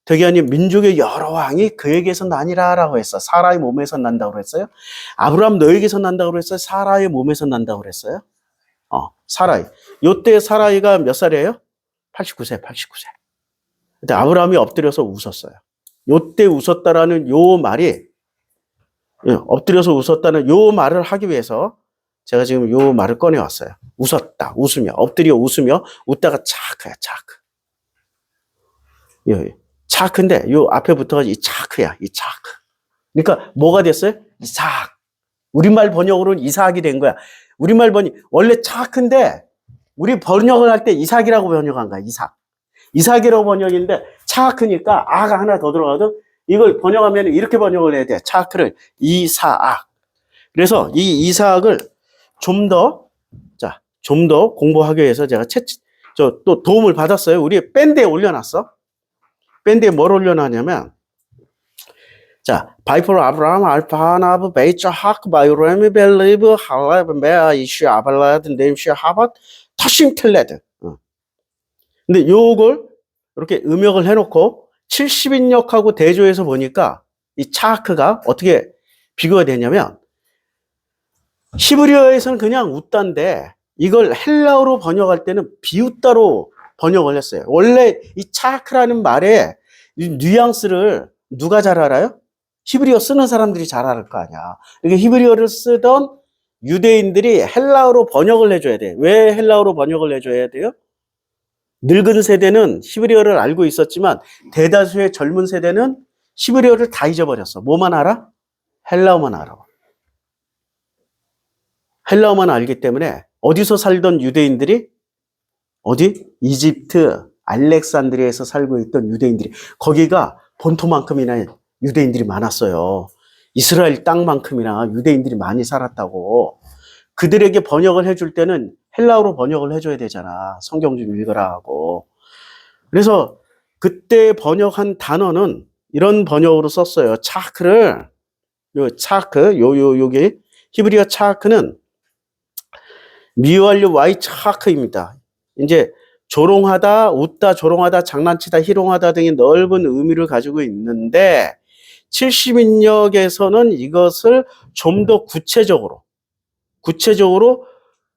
되게 민족의 여러 왕이 그에게서 나니라라고 했어. 사라의 몸에서 난다고 그랬어요. 아브라함 너에게서 난다고 그랬어요. 사라의 몸에서 난다고 그랬어요. 사라이. 요때 사라이가 몇 살이에요? 89세. 근데 아브라함이 엎드려서 웃었어요. 요때 웃었다라는 요 말이, 엎드려서 웃었다는 요 말을 하기 위해서 제가 지금 요 말을 꺼내왔어요. 웃었다, 웃으며, 엎드려 웃으며, 웃다가 차크야, 차크. 차크인데, 요 앞에 붙어가지고 이 차크야, 이 차크. 그러니까 뭐가 됐어요? 이삭. 우리말 번역으로는 이삭이 된 거야. 우리말 번역, 원래 차크인데, 우리 번역을 할 때 이삭이라고 번역한 거야, 이삭. 이삭이라고 번역인데, 차크니까 아가 하나 더 들어가도 이걸 번역하면 이렇게 번역을 해야 돼. 차크를 이삭. 그래서 이 이삭을 좀 더 공부하기 위해서 제가 또 도움을 받았어요. 우리 밴드에 올려놨어. 밴드에 뭘 올려놨냐면, 자, 바이폴 아브라함 알파나브 베이처 하크 바이오레미 벨리브 할라브 메아 이슈 아발라드 네임슈 하밭 터심 텔레드. 근데 요걸 이렇게 음역을 해놓고 70인역하고 대조해서 보니까 이 차크가 어떻게 비교가 되냐면, 히브리어에서는 그냥 웃다인데 이걸 헬라어로 번역할 때는 비웃다로 번역을 했어요. 원래 이 차크라는 말의 이 뉘앙스를 누가 잘 알아요? 히브리어 쓰는 사람들이 잘 알 거 아니야. 그러니까 히브리어를 쓰던 유대인들이 헬라어로 번역을 해줘야 돼. 왜 헬라어로 번역을 해줘야 돼요? 늙은 세대는 히브리어를 알고 있었지만 대다수의 젊은 세대는 히브리어를 다 잊어버렸어. 뭐만 알아? 헬라어만 알아. 헬라어만 알기 때문에 어디서 살던 유대인들이 어디? 이집트, 알렉산드리아에서 살고 있던 유대인들이 거기가 본토만큼이나 유대인들이 많았어요. 이스라엘 땅만큼이나 유대인들이 많이 살았다고. 그들에게 번역을 해줄 때는 헬라어로 번역을 해줘야 되잖아. 성경 좀 읽어라 하고. 그래서 그때 번역한 단어는 이런 번역으로 썼어요. 차크를, 여기 히브리어 차크는 미완료 Y 차크입니다. 이제 조롱하다, 웃다, 조롱하다, 장난치다, 희롱하다 등의 넓은 의미를 가지고 있는데 70인역에서는 이것을 좀 더 구체적으로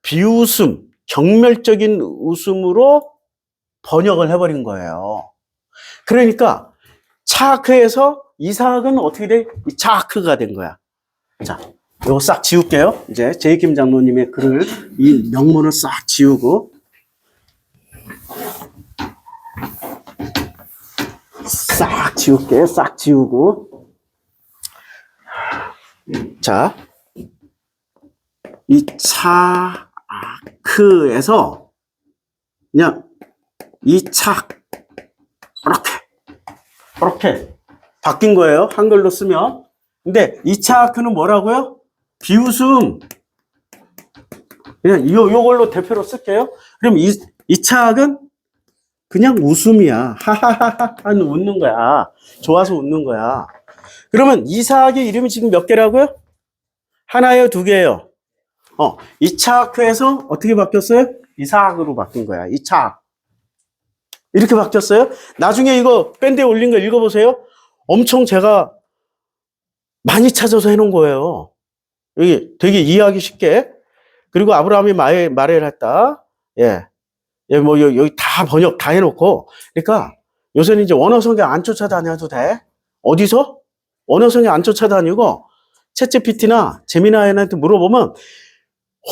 비웃음, 경멸적인 웃음으로 번역을 해버린 거예요. 그러니까 차크에서 이삭은 어떻게 돼? 이 차크가 된 거야. 자, 이거 싹 지울게요. 이제 제이킴 장로님의 글을, 이 명문을 싹 지우고, 싹 지울게요. 싹 지우고. 자, 이 차크에서 그냥 이 차, 이렇게 바뀐 거예요. 한글로 쓰면. 근데 이 차크는 뭐라고요? 비웃음. 그냥 요걸로 대표로 쓸게요. 그럼 이 차크는 그냥 웃음이야. 하하하하 하는 웃는 거야. 좋아서 웃는 거야. 그러면 이삭의 이름이 지금 몇 개라고요? 하나예요, 두 개예요? 이 차크에서 어떻게 바뀌었어요? 이삭으로 바뀐 거야. 이삭. 이렇게 바뀌었어요? 나중에 이거 밴드에 올린 거 읽어보세요. 엄청 제가 많이 찾아서 해놓은 거예요. 여기 되게 이해하기 쉽게. 그리고 아브라함이 말을 했다. 뭐 여기 다 번역 다 해놓고. 그러니까 요새는 이제 원어 성경 안 쫓아다녀도 돼. 어디서? 원어 성경 안 쫓아다니고 챗GPT나 제미나이한테 물어보면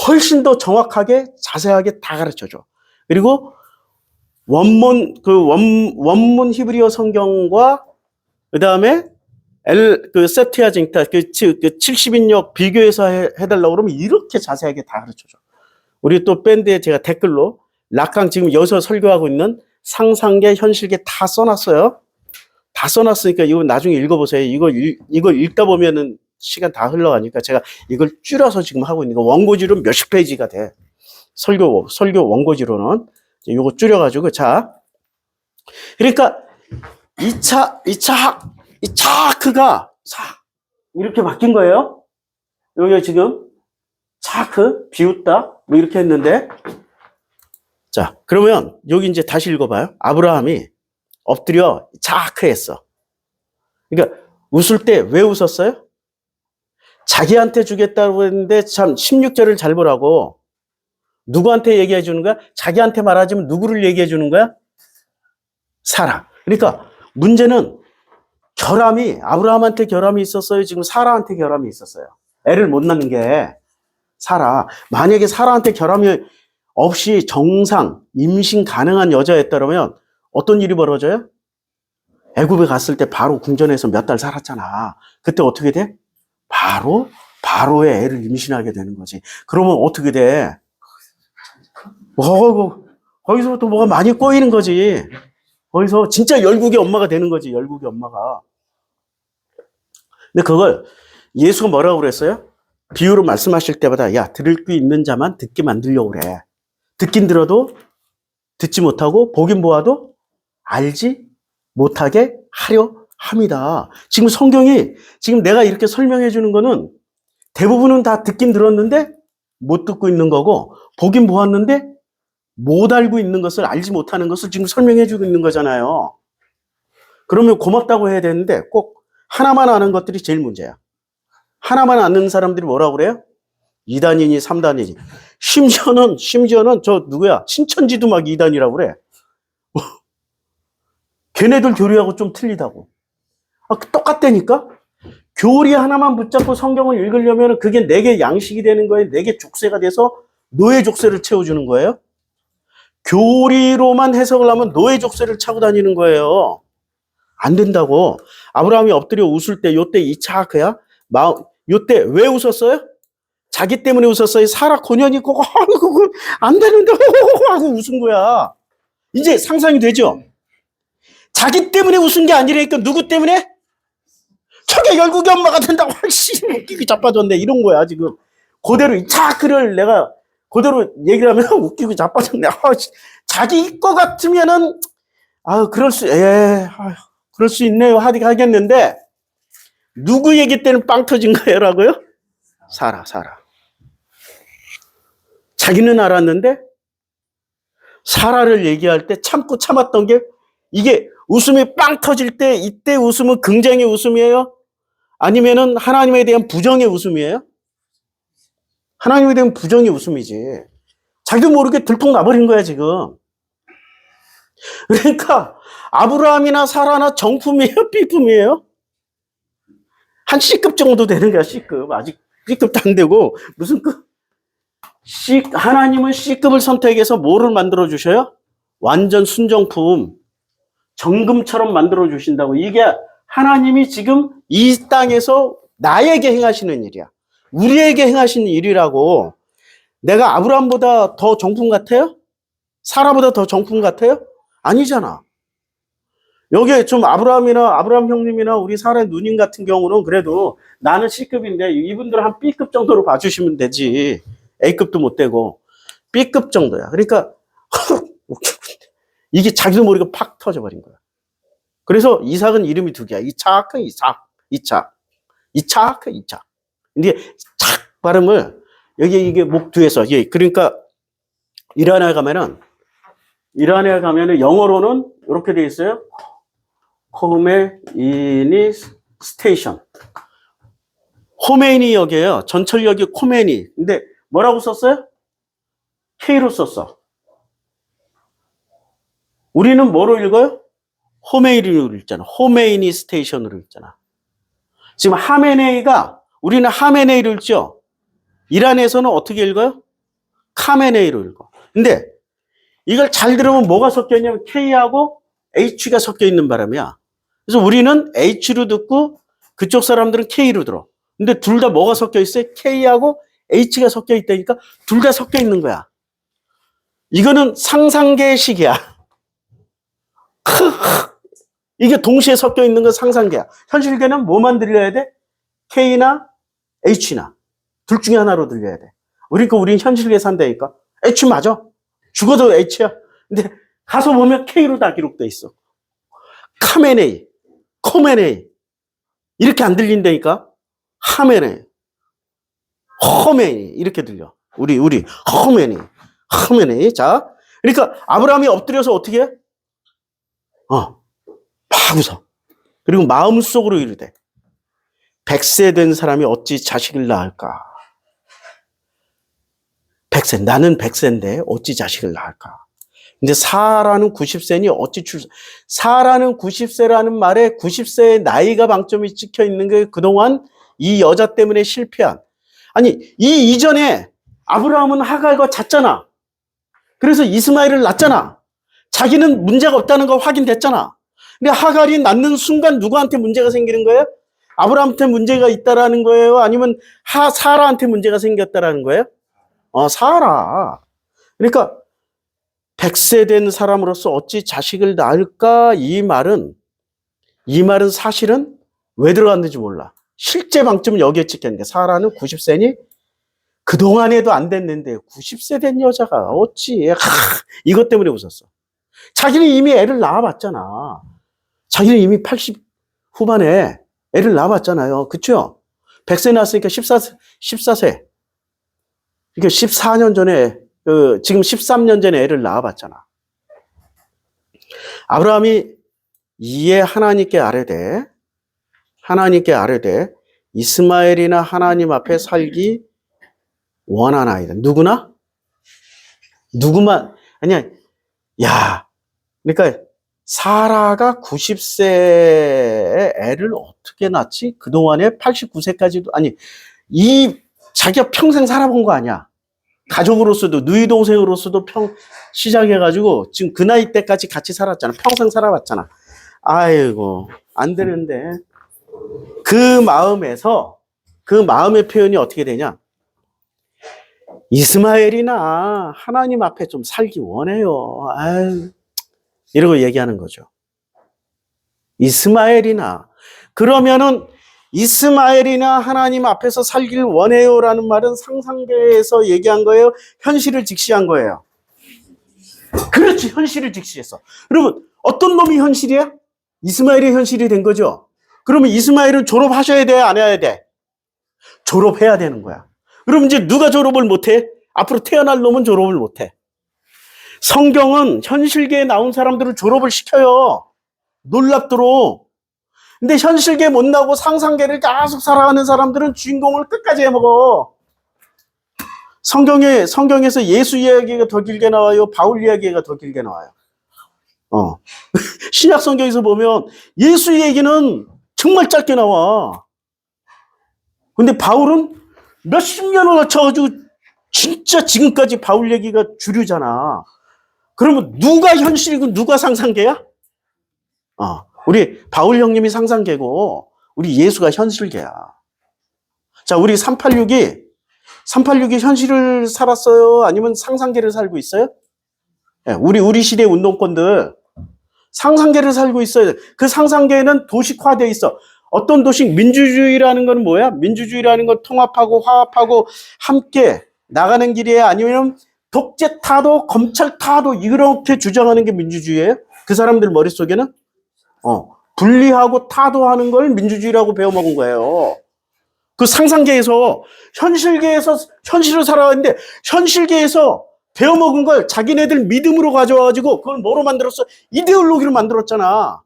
훨씬 더 정확하게 자세하게 다 가르쳐줘. 그리고 원문 히브리어 성경과 그 다음에 세프티아징타, 70인역 비교해서 해달라고 그러면 이렇게 자세하게 다 가르쳐줘. 우리 또 밴드에 제가 댓글로 락강 지금 여기서 설교하고 있는 상상계, 현실계 다 써놨어요. 다 써놨으니까 이거 나중에 읽어보세요. 이걸 읽다 보면은 시간 다 흘러가니까 제가 이걸 줄여서 지금 하고 있는 거. 원고지로 몇십 페이지가 돼. 설교 원고지로는. 이거 줄여가지고, 자. 그러니까, 이 차크가 이렇게 바뀐 거예요. 여기 지금 차크, 비웃다, 뭐 이렇게 했는데, 자, 그러면 여기 이제 다시 읽어봐요. 아브라함이 엎드려 차크 했어. 그러니까 웃을 때 왜 웃었어요? 자기한테 주겠다고 했는데 참 16절을 잘 보라고. 누구한테 얘기해 주는 거야? 자기한테 말하자면 누구를 얘기해 주는 거야? 사라. 그러니까 문제는 결함이 아브라함한테 결함이 있었어요. 지금 사라한테 결함이 있었어요. 애를 못 낳는 게 사라. 만약에 사라한테 결함이 없이 정상 임신 가능한 여자였다면 어떤 일이 벌어져요? 애굽에 갔을 때 바로 궁전에서 몇 달 살았잖아. 그때 어떻게 돼? 바로의 애를 임신하게 되는 거지. 그러면 어떻게 돼? 거기서부터 뭐가 많이 꼬이는 거지. 거기서 진짜 열국의 엄마가 되는 거지. 열국의 엄마가. 근데 그걸 예수가 뭐라고 그랬어요? 비유로 말씀하실 때마다 야, 들을 귀 있는 자만 듣게 만들려고 그래. 듣긴 들어도 듣지 못하고 보긴 보아도 알지 못하게 하려 합니다. 지금 성경이 지금 내가 이렇게 설명해 주는 거는 대부분은 다 듣긴 들었는데 못 듣고 있는 거고 보긴 보았는데 못 알고 있는 것을 알지 못하는 것을 지금 설명해 주고 있는 거잖아요. 그러면 고맙다고 해야 되는데 꼭 하나만 아는 것들이 제일 문제야. 하나만 아는 사람들이 뭐라고 그래요? 2단이니 3단이니. 심지어는 저 누구야? 신천지도 막 2단이라고 그래. 걔네들 교리하고 좀 틀리다고. 똑같다니까? 교리 하나만 붙잡고 성경을 읽으려면 그게 내게 양식이 되는 거예요. 내게 족쇄가 돼서 노예 족쇄를 채워주는 거예요. 교리로만 해석을 하면 노예 족쇄를 차고 다니는 거예요. 안 된다고. 아브라함이 엎드려 웃을 때 요때 이차크야. 요때 왜 웃었어요? 자기 때문에 웃었어요. 사라 고년이 그거 안 되는데 하고 웃은 거야. 이제 상상이 되죠? 자기 때문에 웃은 게 아니라니까 누구 때문에? 저게 결국에 엄마가 된다고. 씨, 웃기기 자빠졌네. 이런 거야 지금. 그대로 이 차크를 내가 그대로 얘기를 하면 웃기고 자빠졌네. 자기 거 같으면은 그럴 수 있네요. 하겠는데 누구 얘기 때는 빵 터진 거예요라고요? 사라. 자기는 알았는데 사라를 얘기할 때 참고 참았던 게 이게 웃음이 빵 터질 때 이때 웃음은 긍정의 웃음이에요? 아니면은 하나님에 대한 부정의 웃음이에요? 하나님에 대한 부정의 웃음이지. 자기도 모르게 들통 나버린 거야 지금. 그러니까 아브라함이나 사라나 정품이에요? B품이에요? 한 C급 정도 되는 거야. C급. 아직 B급도 안 되고 무슨 급? 하나님은 C급을 선택해서 뭐를 만들어 주셔요? 완전 순정품, 정금처럼 만들어 주신다고. 이게 하나님이 지금 이 땅에서 나에게 행하시는 일이야. 우리에게 행하시는 일이라고. 내가 아브라함보다 더 정품 같아요? 사라보다 더 정품 같아요? 아니잖아. 여기에 좀 아브라함 형님이나 우리 사라의 누님 같은 경우는 그래도 나는 C급인데 이분들 한 B급 정도로 봐주시면 되지. A급도 못 되고 B급 정도야. 그러니까 이게 자기도 모르게 팍 터져버린 거야. 그래서 이삭은 이름이 두 개야. 이착. 근데 착 발음을 여기 이게 목 뒤에서 그러니까 이란에 가면은 영어로는 이렇게 돼 있어요. 코메이니 스테이션. 호메이니 역이에요. 전철역이 코메니. 근데 뭐라고 썼어요? K로 썼어. 우리는 뭐로 읽어요? 호메이니로 읽잖아. 호메이니 스테이션으로 읽잖아. 지금 우리는 하메네이를 읽죠. 이란에서는 어떻게 읽어요? 카메네이로 읽어. 근데 이걸 잘 들으면 뭐가 섞여 있냐면 K하고 H가 섞여 있는 바람이야. 그래서 우리는 H로 듣고 그쪽 사람들은 K로 들어. 근데 둘 다 뭐가 섞여 있어요? K하고 H가 섞여 있다니까 둘 다 섞여 있는 거야. 이거는 상상계식이야. 이게 동시에 섞여 있는 건 상상계야. 현실계는 뭐만 들려야 돼? K나 H나. 둘 중에 하나로 들려야 돼. 그러니까 우린 현실계 산다니까. H 맞아. 죽어도 H야. 근데 가서 보면 K로 다 기록돼 있어. 카메네이, 코메네이. 이렇게 안 들린다니까. 하메네이. 허메니 이렇게 들려. 우리 허메니. 자, 그러니까 아브라함이 엎드려서 어떻게 해? 막 웃어. 그리고 마음속으로 이르되 100세 된 사람이 어찌 자식을 낳을까? 100세, 나는 100세인데 어찌 자식을 낳을까? 근데 사라는 90세니 어찌 사라는 90세라는 말에 90세의 나이가 방점이 찍혀 있는 게 그동안 이 여자 때문에 실패한. 아니, 이 이전에 아브라함은 하갈과 잤잖아. 그래서 이스마엘을 낳았잖아. 자기는 문제가 없다는 거 확인됐잖아. 근데 하갈이 낳는 순간 누구한테 문제가 생기는 거예요? 아브라함한테 문제가 있다라는 거예요? 아니면 사라한테 문제가 생겼다라는 거예요? 사라. 그러니까 100세 된 사람으로서 어찌 자식을 낳을까? 이 말은 사실은 왜 들어갔는지 몰라. 실제 방점은 여기에 찍혔는데 사라는 90세니 그동안에도 안 됐는데 90세 된 여자가 어찌 이것 때문에 웃었어. 자기는 이미 애를 낳아봤잖아. 자기는 이미 80 후반에 애를 낳아봤잖아요. 그쵸? 100세 낳았으니까 14세. 그러니까 14년 전에 지금 13년 전에 애를 낳아봤잖아. 아브라함이 이에 하나님께 아뢰되 이스마엘이나 하나님 앞에 살기 원하나이다. 누구만 아니야. 야, 그러니까 사라가 90세에 애를 어떻게 낳지? 그동안에 89세까지도 아니 자기가 평생 살아본 거 아니야. 가족으로서도 누이 동생으로서도 시작해가지고 지금 그 나이 때까지 같이 살았잖아. 평생 살아봤잖아. 아이고 안 되는데 그 마음의 표현이 어떻게 되냐? 이스마엘이나 하나님 앞에 좀 살기 원해요. 아유, 이러고 얘기하는 거죠. 이스마엘이나 그러면은 이스마엘이나 하나님 앞에서 살길 원해요라는 말은 상상계에서 얘기한 거예요? 현실을 직시한 거예요? 그렇지, 현실을 직시했어. 여러분, 어떤 놈이 현실이야? 이스마엘이 현실이 된 거죠. 그러면 이스마엘은 졸업하셔야 돼, 안 해야 돼? 졸업해야 되는 거야. 그럼 이제 누가 졸업을 못해? 앞으로 태어날 놈은 졸업을 못해. 성경은 현실계에 나온 사람들을 졸업을 시켜요. 놀랍도록. 근데 현실계 못 나오고 상상계를 계속 살아가는 사람들은 주인공을 끝까지 해먹어. 성경에서 예수 이야기가 더 길게 나와요? 바울 이야기가 더 길게 나와요? 신약 성경에서 보면 예수 얘기는 정말 짧게 나와. 근데 바울은 몇십 년을 거쳐가지고 진짜 지금까지 바울 얘기가 주류잖아. 그러면 누가 현실이고 누가 상상계야? 우리 바울 형님이 상상계고 우리 예수가 현실계야. 자, 우리 386이 현실을 살았어요? 아니면 상상계를 살고 있어요? 네, 우리 시대 운동권들 상상계를 살고 있어요. 그 상상계에는 도식화되어 있어. 어떤 도식? 민주주의라는 건 뭐야? 민주주의라는 건 통합하고 화합하고 함께 나가는 길이에요? 아니면 독재 타도 검찰 타도 이렇게 주장하는 게 민주주의예요? 그 사람들 머릿속에는? 분리하고 타도하는 걸 민주주의라고 배워먹은 거예요. 그 상상계에서 현실을 살아왔는데 현실계에서 배워먹은 걸 자기네들 믿음으로 가져와가지고 그걸 뭐로 만들었어? 이데올로기로 만들었잖아.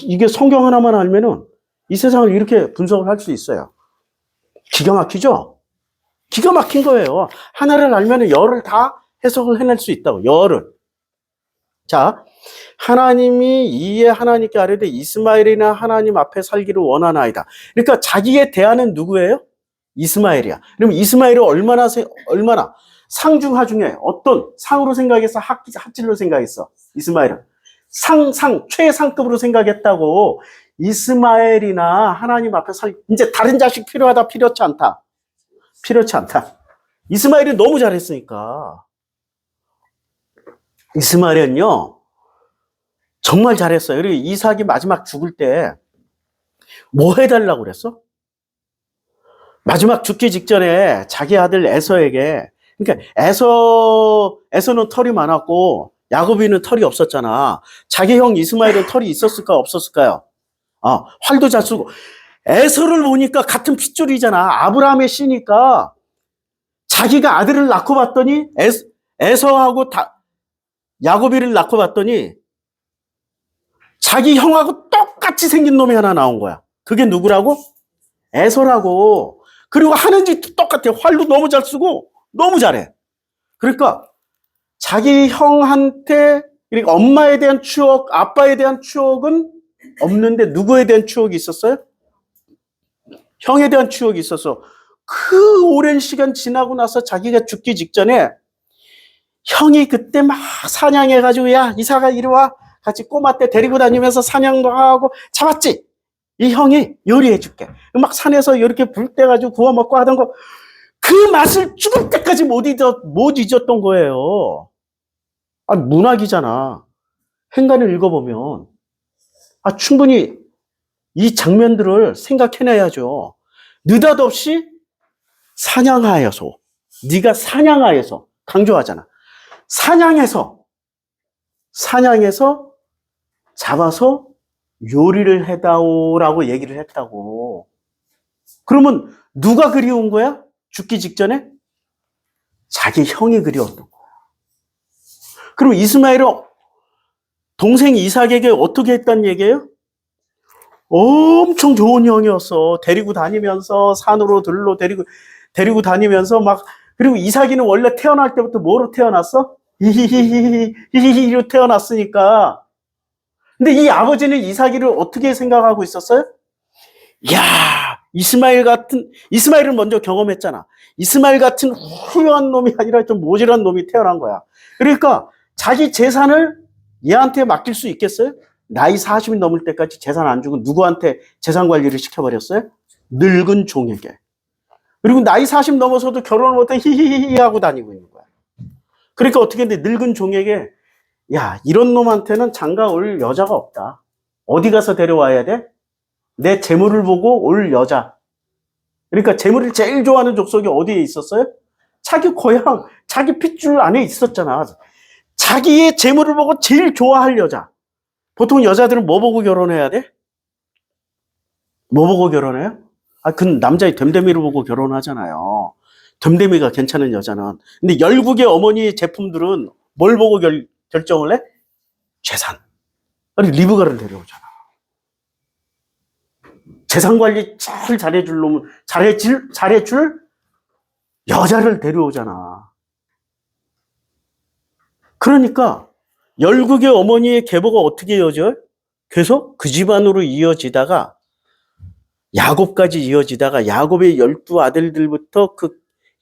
이게 성경 하나만 알면은 이 세상을 이렇게 분석을 할 수 있어요. 기가 막히죠? 기가 막힌 거예요. 하나를 알면은 열을 다 해석을 해낼 수 있다고. 열을. 자, 하나님이 이에 하나님께 아뢰되 이스마엘이나 하나님 앞에 살기를 원하나이다. 그러니까 자기의 대안은 누구예요? 이스마엘이야. 그러면 이스마엘이 얼마나 상중하 중에 어떤 상으로 생각했어? 합질로 생각했어? 이스마엘은 최상급으로 생각했다고. 이스마엘이나 하나님 앞에 이제 다른 자식 필요하다? 필요치 않다. 이스마엘이 너무 잘했으니까. 이스마엘은요 정말 잘했어요. 그리고 이삭이 마지막 죽을 때 뭐 해달라고 그랬어? 마지막 죽기 직전에 자기 아들 에서에게, 그러니까 에서는 털이 많았고 야곱이는 털이 없었잖아. 자기 형 이스마엘은 털이 있었을까 없었을까요? 활도 잘 쓰고 에서를 보니까 같은 핏줄이잖아. 아브라함의 씨니까 자기가 아들을 낳고 봤더니 에서하고 야곱이를 낳고 봤더니 자기 형하고 똑같이 생긴 놈이 하나 나온 거야. 그게 누구라고? 에서라고. 그리고 하는 짓도 똑같아. 활도 너무 잘 쓰고 너무 잘해. 그러니까 자기 형한테, 그러니까 엄마에 대한 추억, 아빠에 대한 추억은 없는데 누구에 대한 추억이 있었어요? 형에 대한 추억이 있어서 그 오랜 시간 지나고 나서 자기가 죽기 직전에 형이 그때 막 사냥해가지고 야 이사가 이리 와 같이 꼬마 때 데리고 다니면서 사냥도 하고 잡았지? 이 형이 요리해줄게. 막 산에서 이렇게 불 떼가지고 구워 먹고 하던 거 그 맛을 죽을 때까지 못 잊었던 거예요. 아, 문학이잖아. 행간을 읽어보면 충분히 이 장면들을 생각해내야죠. 느닷없이 사냥하여서, 네가 사냥하여서 강조하잖아. 사냥해서 잡아서 요리를 해다오라고 얘기를 했다고. 그러면 누가 그리운 거야? 죽기 직전에? 자기 형이 그리웠던 거야. 그럼 이스마엘은 동생 이삭에게 어떻게 했다는 얘기예요? 엄청 좋은 형이었어. 데리고 다니면서 산으로 들로 데리고 다니면서 막, 그리고 이삭이는 원래 태어날 때부터 뭐로 태어났어? 히히히히히히히로 태어났으니까. 근데 이 아버지는 이삭이를 어떻게 생각하고 있었어요? 야, 이스마엘을 먼저 경험했잖아. 이스마엘 같은 훌륭한 놈이 아니라 좀 모질한 놈이 태어난 거야. 그러니까 자기 재산을 얘한테 맡길 수 있겠어요? 나이 40이 넘을 때까지 재산 안 주고 누구한테 재산 관리를 시켜버렸어요? 늙은 종에게. 그리고 나이 40 넘어서도 결혼을 못해 히히히 하고 다니고 있는 거야. 그러니까 어떻게 했는데 늙은 종에게 야, 이런 놈한테는 장가 올 여자가 없다. 어디 가서 데려와야 돼? 내 재물을 보고 올 여자. 그러니까 재물을 제일 좋아하는 족속이 어디에 있었어요? 자기 고향, 자기 핏줄 안에 있었잖아. 자기의 재물을 보고 제일 좋아할 여자. 보통 여자들은 뭐 보고 결혼해야 돼? 뭐 보고 결혼해요? 그 남자의 됨됨이를 보고 결혼하잖아요. 됨됨이가 괜찮은 여자는. 근데 열국의 어머니의 제품들은 뭘 보고 결정을 해? 재산. 아니, 리브가를 데려오잖아. 재산 관리 잘 잘해줄 놈은, 잘해줄 여자를 데려오잖아. 그러니까, 열국의 어머니의 계보가 어떻게 이어져요? 계속 그 집안으로 이어지다가, 야곱까지 이어지다가, 야곱의 12아들들부터 그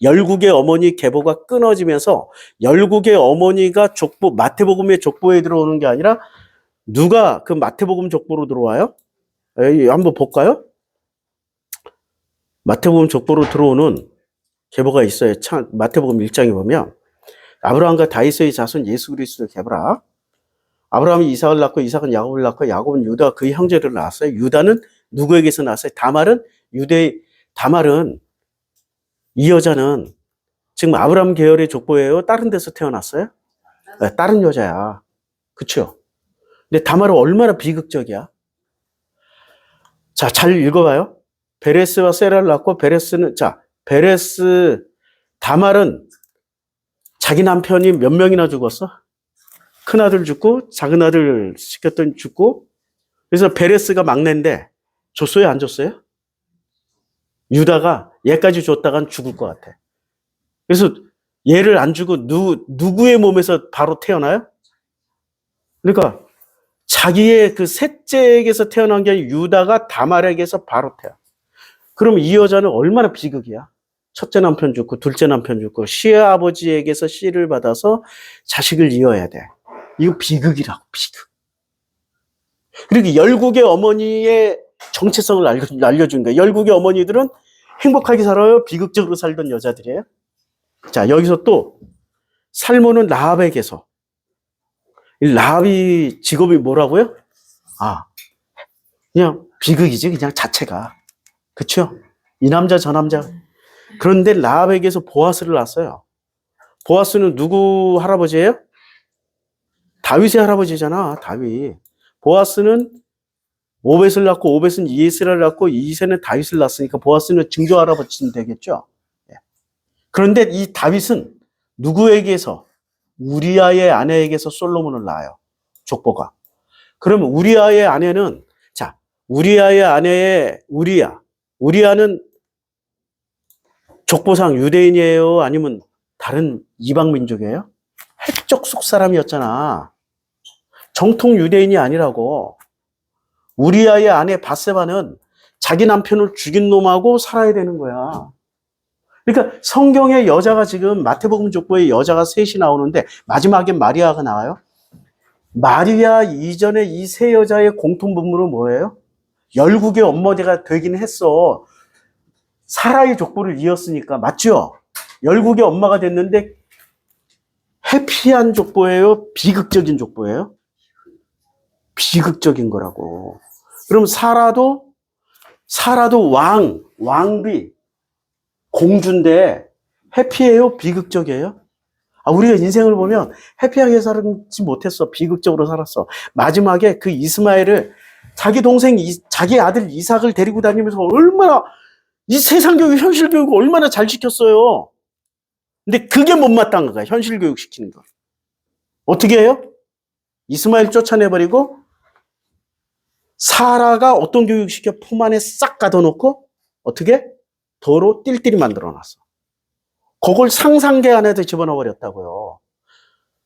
열국의 어머니 계보가 끊어지면서, 열국의 어머니가 마태복음의 족보에 들어오는 게 아니라, 누가 그 마태복음 족보로 들어와요? 한번 볼까요? 마태복음 족보로 들어오는 계보가 있어요. 마태복음 1장에 보면 아브라함과 다윗의 자손 예수 그리스도의 계보라. 아브라함이 이삭을 낳고 이삭은 야곱을 낳고 야곱은 유다 그의 형제를 낳았어요. 유다는 누구에게서 낳았어요? 다말은 이 여자는 지금 아브라함 계열의 족보예요? 다른 데서 태어났어요? 네, 다른 여자야. 그렇죠? 근데 다말은 얼마나 비극적이야? 자, 잘 읽어봐요. 베레스와 세라를 낳고 다말은 자기 남편이 몇 명이나 죽었어? 큰아들 죽고 작은 아들 시켰더니 죽고, 그래서 베레스가 막내인데 줬어요? 안 줬어요? 유다가 얘까지 줬다간 죽을 것 같아. 그래서 얘를 안 주고 누구의 몸에서 바로 태어나요? 그러니까 자기의 그 셋째에게서 태어난 게 아니라 유다가 다말에게서 바로 태어나. 그럼 이 여자는 얼마나 비극이야? 첫째 남편 죽고 둘째 남편 죽고 시아버지에게서 씨를 받아서 자식을 이어야 돼. 이거 비극이라고, 비극. 그리고 열국의 어머니의 정체성을 알려준 거야. 열국의 어머니들은 행복하게 살아요? 비극적으로 살던 여자들이에요? 자, 여기서 또 살모는 라합에게서. 라합이 직업이 뭐라고요? 그냥 비극이지, 그냥 자체가. 그쵸? 이 남자 저 남자. 그런데 라합에게서 보아스를 낳았어요. 보아스는 누구 할아버지예요? 다윗의 할아버지잖아, 다윗. 보아스는 오벳을 낳고 오벳은 이에스를 낳고 이세는 다윗을 낳았으니까 보아스는 증조 할아버지는 되겠죠. 예. 그런데 이 다윗은 누구에게서? 우리아의 아내에게서 솔로몬을 낳아요. 족보가. 그러면 우리아의 아내는, 자, 우리아의 아내의 우리아는 족보상 유대인이에요? 아니면 다른 이방 민족이에요? 핵족 속 사람이었잖아. 정통 유대인이 아니라고. 우리아의 아내 바세바는 자기 남편을 죽인 놈하고 살아야 되는 거야. 그러니까 성경에 여자가 지금 마태복음 족보에 여자가 셋이 나오는데 마지막에 마리아가 나와요. 마리아 이전에 이 세 여자의 공통분모는 뭐예요? 열국의 엄마가 되긴 했어. 사라의 족보를 이었으니까. 맞죠? 열국의 엄마가 됐는데 해피한 족보예요? 비극적인 족보예요? 비극적인 거라고. 그럼 사라도 왕비, 공주인데 해피해요? 비극적이에요? 우리가 인생을 보면 해피하게 살지 못했어. 비극적으로 살았어. 마지막에 그 이스마엘을 자기 동생, 자기 아들 이삭을 데리고 다니면서 얼마나 이 세상 교육, 현실 교육을 얼마나 잘 시켰어요. 근데 그게 못마땅한 거야. 현실 교육 시키는 거. 어떻게 해요? 이스마엘 쫓아내버리고 사라가 어떤 교육 시켜? 품 안에 싹 가둬놓고 어떻게? 도로 띨띨이 만들어놨어. 그걸 상상계 안에도 집어넣어버렸다고요.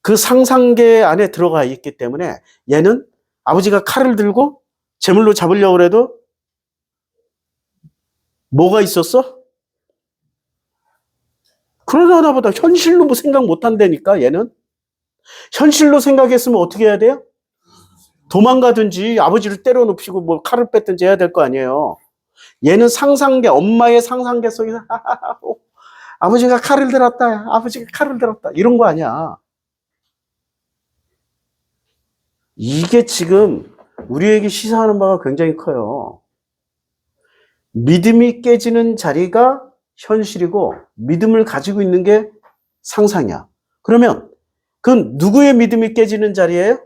그 상상계 안에 들어가 있기 때문에 얘는 아버지가 칼을 들고 제물로 잡으려고 해도 뭐가 있었어? 그러나 보다 현실로 뭐 생각 못 한다니까 얘는. 현실로 생각했으면 어떻게 해야 돼요? 도망가든지 아버지를 때려 눕히고 뭐 칼을 뺐든지 해야 될 거 아니에요. 얘는 상상계, 엄마의 상상계 속에서 아버지가 칼을 들었다. 아버지가 칼을 들었다. 이런 거 아니야. 이게 지금 우리에게 시사하는 바가 굉장히 커요. 믿음이 깨지는 자리가 현실이고 믿음을 가지고 있는 게 상상이야. 그러면 그건 누구의 믿음이 깨지는 자리예요?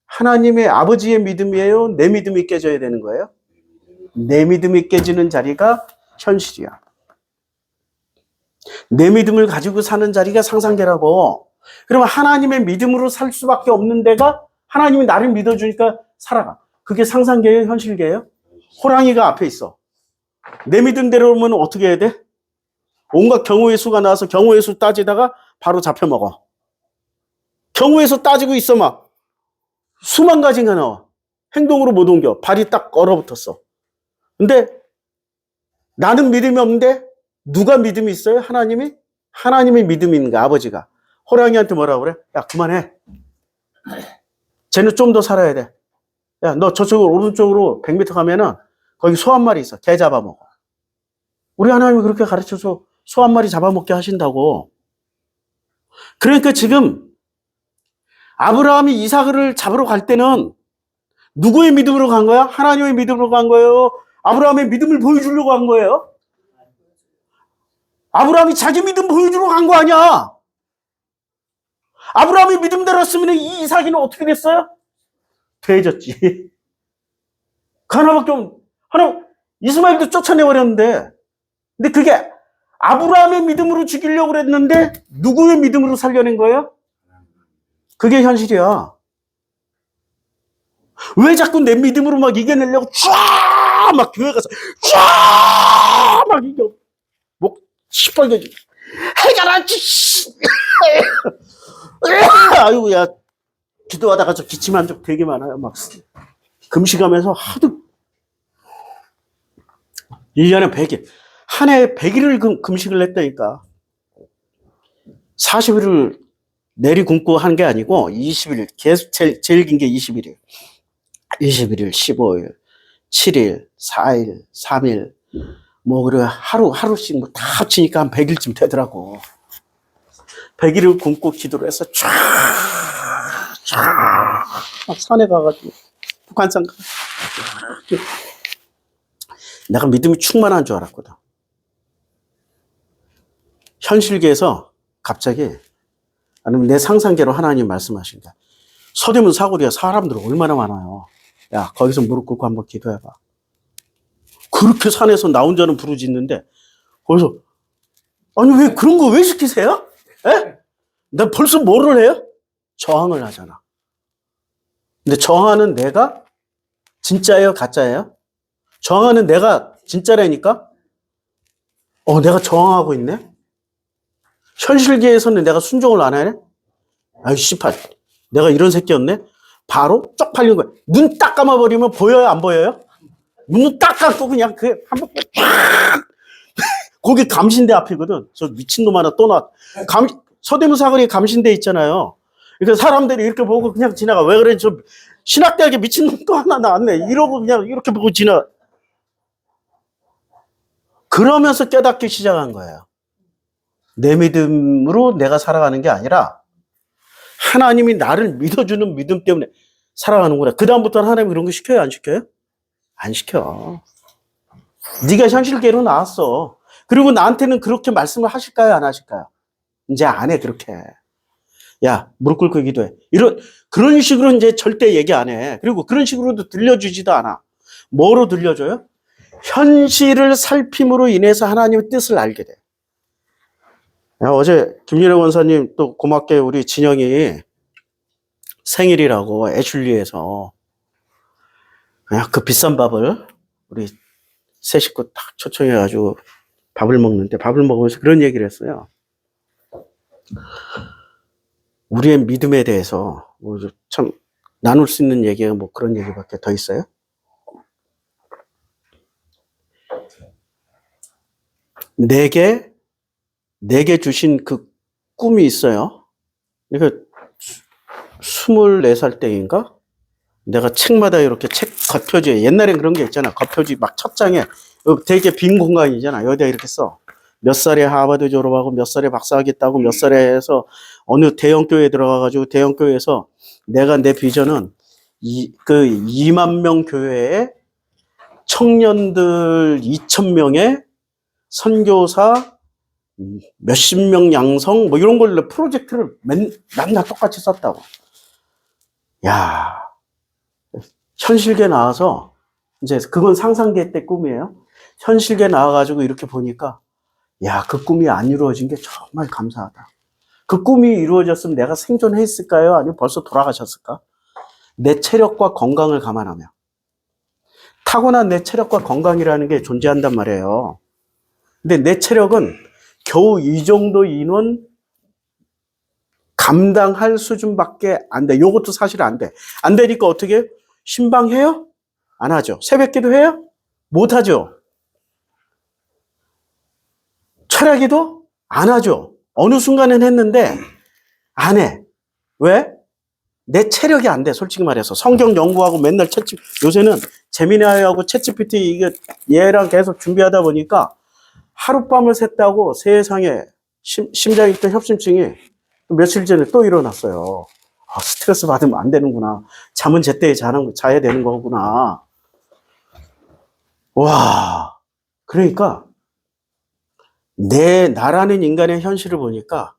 하나님의 아버지의 믿음이에요? 내 믿음이 깨져야 되는 거예요? 내 믿음이 깨지는 자리가 현실이야. 내 믿음을 가지고 사는 자리가 상상계라고. 그러면 하나님의 믿음으로 살 수밖에 없는 데가 하나님이 나를 믿어주니까 살아가. 그게 상상계예요? 현실계예요? 호랑이가 앞에 있어. 내 믿음대로 오면 어떻게 해야 돼? 온갖 경우의 수가 나와서 경우의 수 따지다가 바로 잡혀먹어. 경우의 수 따지고 있어 막. 수만 가지가 나와. 행동으로 못 옮겨. 발이 딱 얼어붙었어. 근데 나는 믿음이 없는데 누가 믿음이 있어요? 하나님이? 하나님의 믿음이 있는 거야, 아버지가. 호랑이한테 뭐라고 그래? 야, 그만해. 쟤는 좀 더 살아야 돼. 야, 너 저쪽으로, 오른쪽으로 100m 가면은 거기 소 한 마리 있어. 개 잡아먹어. 우리 하나님이 그렇게 가르쳐서 소 한 마리 잡아먹게 하신다고. 그러니까 지금 아브라함이 이삭을 잡으러 갈 때는 누구의 믿음으로 간 거야? 하나님의 믿음으로 간 거예요? 아브라함의 믿음을 보여주려고 한 거예요? 아브라함이 자기 믿음 보여주러 간 거 아니야. 아브라함이 믿음대로 했으면 이 이삭이는 어떻게 됐어요? 돼졌지. 그 하나밖에 하나 이스마엘도 쫓아내버렸는데, 근데 그게 아브라함의 믿음으로 죽이려고 그랬는데 누구의 믿음으로 살려낸 거예요? 그게 현실이야. 왜 자꾸 내 믿음으로 막 이겨내려고 막 교회 가서 막 이겨. 목 시뻘개지. 해결하지. 아이고, 야, 기도하다가 저 기침한 적 되게 많아요. 막 금식하면서 하도 1년에 100일, 한 해에 100일을 금식을 했다니까. 40일을 내리 굶고 한 게 아니고 20일, 계속 제일 긴 게 21일. 21일, 15일, 7일, 4일, 3일, 뭐, 그래, 하루씩 뭐 다 합치니까 한 100일쯤 되더라고. 100일을 굶고 기도를 해서 막 산에 가가지고, 북한산 가가지고. 내가 믿음이 충만한 줄 알았거든. 현실계에서 갑자기, 아니면 내 상상계로 하나님 말씀하신다. 서대문 사거리에 사람들 얼마나 많아요. 야, 거기서 무릎 꿇고 한번 기도해봐. 그렇게 산에서 나 혼자는 부르짖는데, 거기서, 아니, 왜 그런 거 왜 시키세요? 에? 나 벌써 뭐를 해요? 저항을 하잖아. 근데 저항하는 내가 진짜예요? 가짜예요? 저항하는 내가 진짜라니까? 내가 저항하고 있네? 현실계에서는 내가 순종을 안 하네? 아이, 씨발. 내가 이런 새끼였네? 바로 쪽 팔리는 거야. 눈 딱 감아버리면 보여요? 안 보여요? 눈 딱 감고 그냥 한번 팍! 거기 감신대 앞이거든. 저 미친놈 하나 또 나. 서대문 사거리에 감신대 있잖아요. 그러니까 사람들이 이렇게 보고 그냥 지나가. 왜 그래? 저 신학대학에 미친놈 또 하나 나왔네. 이러고 그냥 이렇게 보고 지나. 그러면서 깨닫기 시작한 거예요. 내 믿음으로 내가 살아가는 게 아니라 하나님이 나를 믿어주는 믿음 때문에 살아가는구나. 그 다음부터는 하나님이 그런 거 시켜요? 안 시켜요? 안 시켜. 네가 현실계로 나왔어. 그리고 나한테는 그렇게 말씀을 하실까요? 안 하실까요? 이제 안 해, 그렇게. 야, 무릎 꿇고 기도해. 그런 식으로 이제 절대 얘기 안 해. 그리고 그런 식으로도 들려주지도 않아. 뭐로 들려줘요? 현실을 살핌으로 인해서 하나님의 뜻을 알게 돼. 야, 어제 김윤혜 원사님 또 고맙게 우리 진영이 생일이라고 애슐리에서 그냥 그 비싼 밥을 우리 세 식구 딱 초청해가지고 밥을 먹는데 밥을 먹으면서 그런 얘기를 했어요. 우리의 믿음에 대해서 뭐 참 나눌 수 있는 얘기가 뭐 그런 얘기밖에 더 있어요? 내게 주신 그 꿈이 있어요. 그러니까 24살 때인가? 내가 책마다 이렇게 책 겉표지에 옛날엔 그런 게 있잖아. 겉표지 막 첫 장에 되게 빈 공간이잖아. 여기다 이렇게 써. 몇 살에 하버드 졸업하고 몇 살에 박사학위 따고 몇 살에 해서 어느 대형교회에 들어가가지고 대형교회에서 내가 내 비전은 2만 명 교회에 청년들 2,000명의 선교사 몇십 명 양성 뭐 이런 걸 프로젝트를 맨날 똑같이 썼다고. 야, 현실계 나와서 이제 그건 상상계 때 꿈이에요. 현실계 나와가지고 이렇게 보니까 야, 그 꿈이 안 이루어진 게 정말 감사하다. 그 꿈이 이루어졌으면 내가 생존했을까요? 아니면 벌써 돌아가셨을까? 내 체력과 건강을 감안하며 타고난 내 체력과 건강이라는 게 존재한단 말이에요. 근데 내 체력은 겨우 이 정도 인원 감당할 수준밖에 안 돼. 이것도 사실 안 돼. 안 되니까 어떻게 해요? 신방해요? 안 하죠. 새벽기도 해요? 못 하죠. 철야기도 안 하죠. 어느 순간엔 했는데 안 해. 왜? 내 체력이 안 돼. 솔직히 말해서 성경 연구하고 맨날 요새는 제미나이하고 챗GPT 이게 얘랑 계속 준비하다 보니까 하룻밤을 샜다고 세상에 심장이 또 협심증이 며칠 전에 또 일어났어요. 아, 스트레스 받으면 안 되는구나. 잠은 제때에 자야 되는 거구나. 와, 그러니까 나라는 인간의 현실을 보니까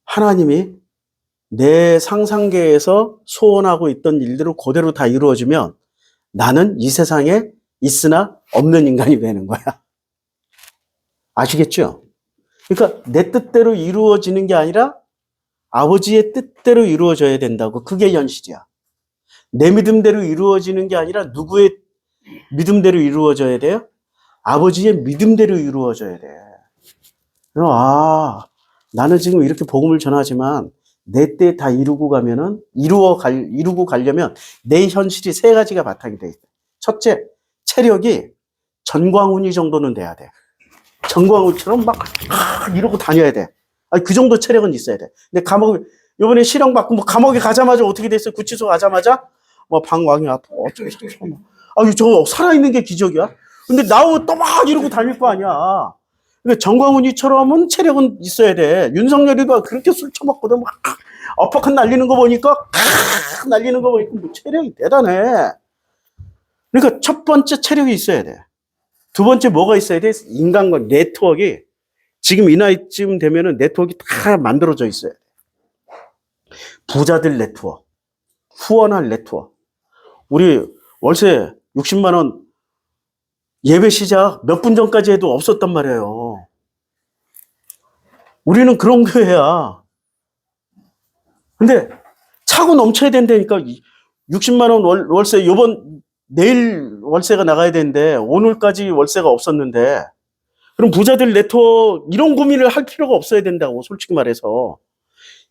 하나님이 내 상상계에서 소원하고 있던 일들을 그대로 다 이루어지면 나는 이 세상에 있으나 없는 인간이 되는 거야. 아시겠죠? 그러니까 내 뜻대로 이루어지는 게 아니라 아버지의 뜻대로 이루어져야 된다고. 그게 현실이야. 내 믿음대로 이루어지는 게 아니라 누구의 믿음대로 이루어져야 돼요? 아버지의 믿음대로 이루어져야 돼. 나는 지금 이렇게 복음을 전하지만 내 때 다 이루고 가려면 내 현실이 세 가지가 바탕이 돼 있다. 첫째, 체력이 전광훈이 정도는 돼야 돼. 전광훈처럼 막 이러고 다녀야 돼. 그 정도 체력은 있어야 돼. 근데 요번에 실형 받고 뭐 감옥에 가자마자 어떻게 됐어요? 구치소 가자마자 뭐 방광이 아파. 어쩌고 저쩌고. 저거 살아있는 게 기적이야. 근데 나오면 또 막 이러고 다닐 거 아니야. 그러니까 정광훈이처럼은 체력은 있어야 돼. 윤석열이도 그렇게 술 처먹거든. 막 어퍼컷 날리는 거 보니까 뭐 체력이 대단해. 그러니까 첫 번째 체력이 있어야 돼. 두 번째 뭐가 있어야 돼? 인간과 네트워크가 지금 이 나이쯤 되면은 네트워크가 다 만들어져 있어야 돼. 부자들 네트워크, 후원할 네트워크. 우리 월세 60만 원 예배 시작 몇 분 전까지 해도 없었단 말이에요. 우리는 그런 교회야. 근데 차고 넘쳐야 된다니까. 60만 원 월세 내일 월세가 나가야 되는데 오늘까지 월세가 없었는데, 그럼 부자들 네트워크 이런 고민을 할 필요가 없어야 된다고. 솔직히 말해서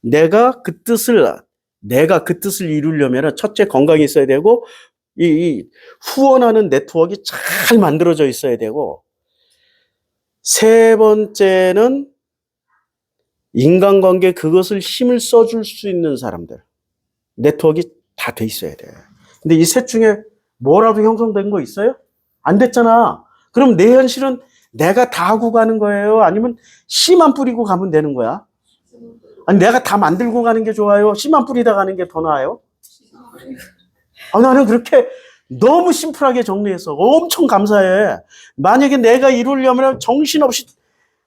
내가 그 뜻을 이루려면 첫째 건강이 있어야 되고, 이 후원하는 네트워크가 잘 만들어져 있어야 되고, 세 번째는 인간관계, 그것을 힘을 써줄 수 있는 사람들, 네트워크가 다 돼 있어야 돼. 근데 이 셋 중에 뭐라도 형성된 거 있어요? 안 됐잖아. 그럼 내 현실은 내가 다 하고 가는 거예요? 아니면 씨만 뿌리고 가면 되는 거야? 아니, 내가 다 만들고 가는 게 좋아요? 씨만 뿌리다 가는 게 더 나아요? 나는 그렇게 너무 심플하게 정리해서 엄청 감사해. 만약에 내가 이루려면 정신없이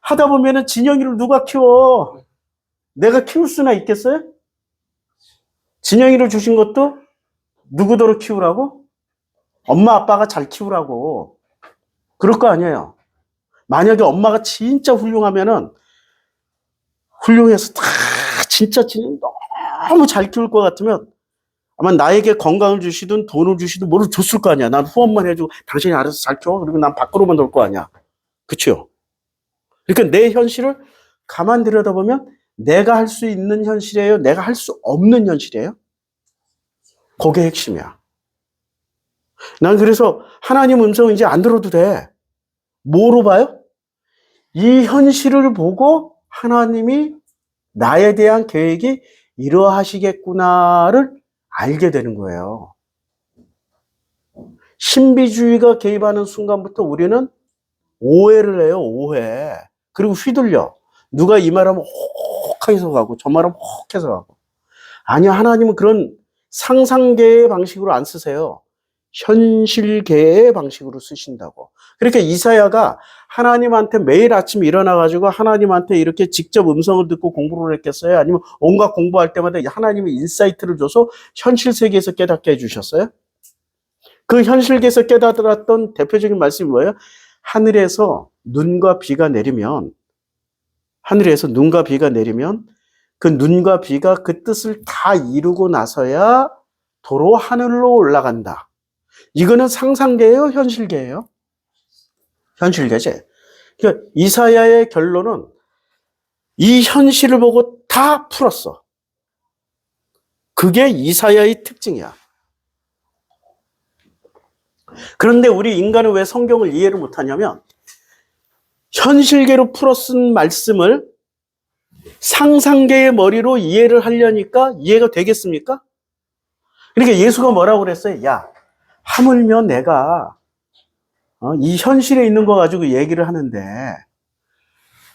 하다 보면은 진영이를 누가 키워? 내가 키울 수나 있겠어요? 진영이를 주신 것도 누구더러 키우라고? 엄마 아빠가 잘 키우라고. 그럴 거 아니에요. 만약에 엄마가 진짜 훌륭하면은, 훌륭해서 다 진짜 너무 잘 키울 것 같으면 아마 나에게 건강을 주시든 돈을 주시든 뭐를 줬을 거 아니야. 난 후원만 해주고 당신이 알아서 잘 키워. 그리고 난 밖으로만 놀 거 아니야. 그쵸? 그러니까 내 현실을 가만 들여다보면 내가 할 수 있는 현실이에요? 내가 할 수 없는 현실이에요? 그게 핵심이야. 난 그래서 하나님 음성은 이제 안 들어도 돼. 뭐로 봐요? 이 현실을 보고 하나님이 나에 대한 계획이 이러하시겠구나를 알게 되는 거예요. 신비주의가 개입하는 순간부터 우리는 오해를 해요. 오해. 그리고 휘둘려. 누가 이 말하면 혹 해서 가고 저 말하면 혹 해서 가고. 아니야, 하나님은 그런 상상계의 방식으로 안 쓰세요. 현실계의 방식으로 쓰신다고. 그러니까 이사야가 하나님한테 매일 아침 일어나가지고 하나님한테 이렇게 직접 음성을 듣고 공부를 했겠어요? 아니면 온갖 공부할 때마다 하나님이 인사이트를 줘서 현실 세계에서 깨닫게 해주셨어요? 그 현실계에서 깨달았던 대표적인 말씀이 뭐예요? 하늘에서 눈과 비가 내리면 그 눈과 비가 그 뜻을 다 이루고 나서야 도로 하늘로 올라간다. 이거는 상상계예요? 현실계예요? 현실계지. 그러니까 이사야의 결론은 이 현실을 보고 다 풀었어. 그게 이사야의 특징이야. 그런데 우리 인간은 왜 성경을 이해를 못하냐면, 현실계로 풀어 쓴 말씀을 상상계의 머리로 이해를 하려니까 이해가 되겠습니까? 그러니까 예수가 뭐라고 그랬어요? 야, 하물며 내가 이 현실에 있는 거 가지고 얘기를 하는데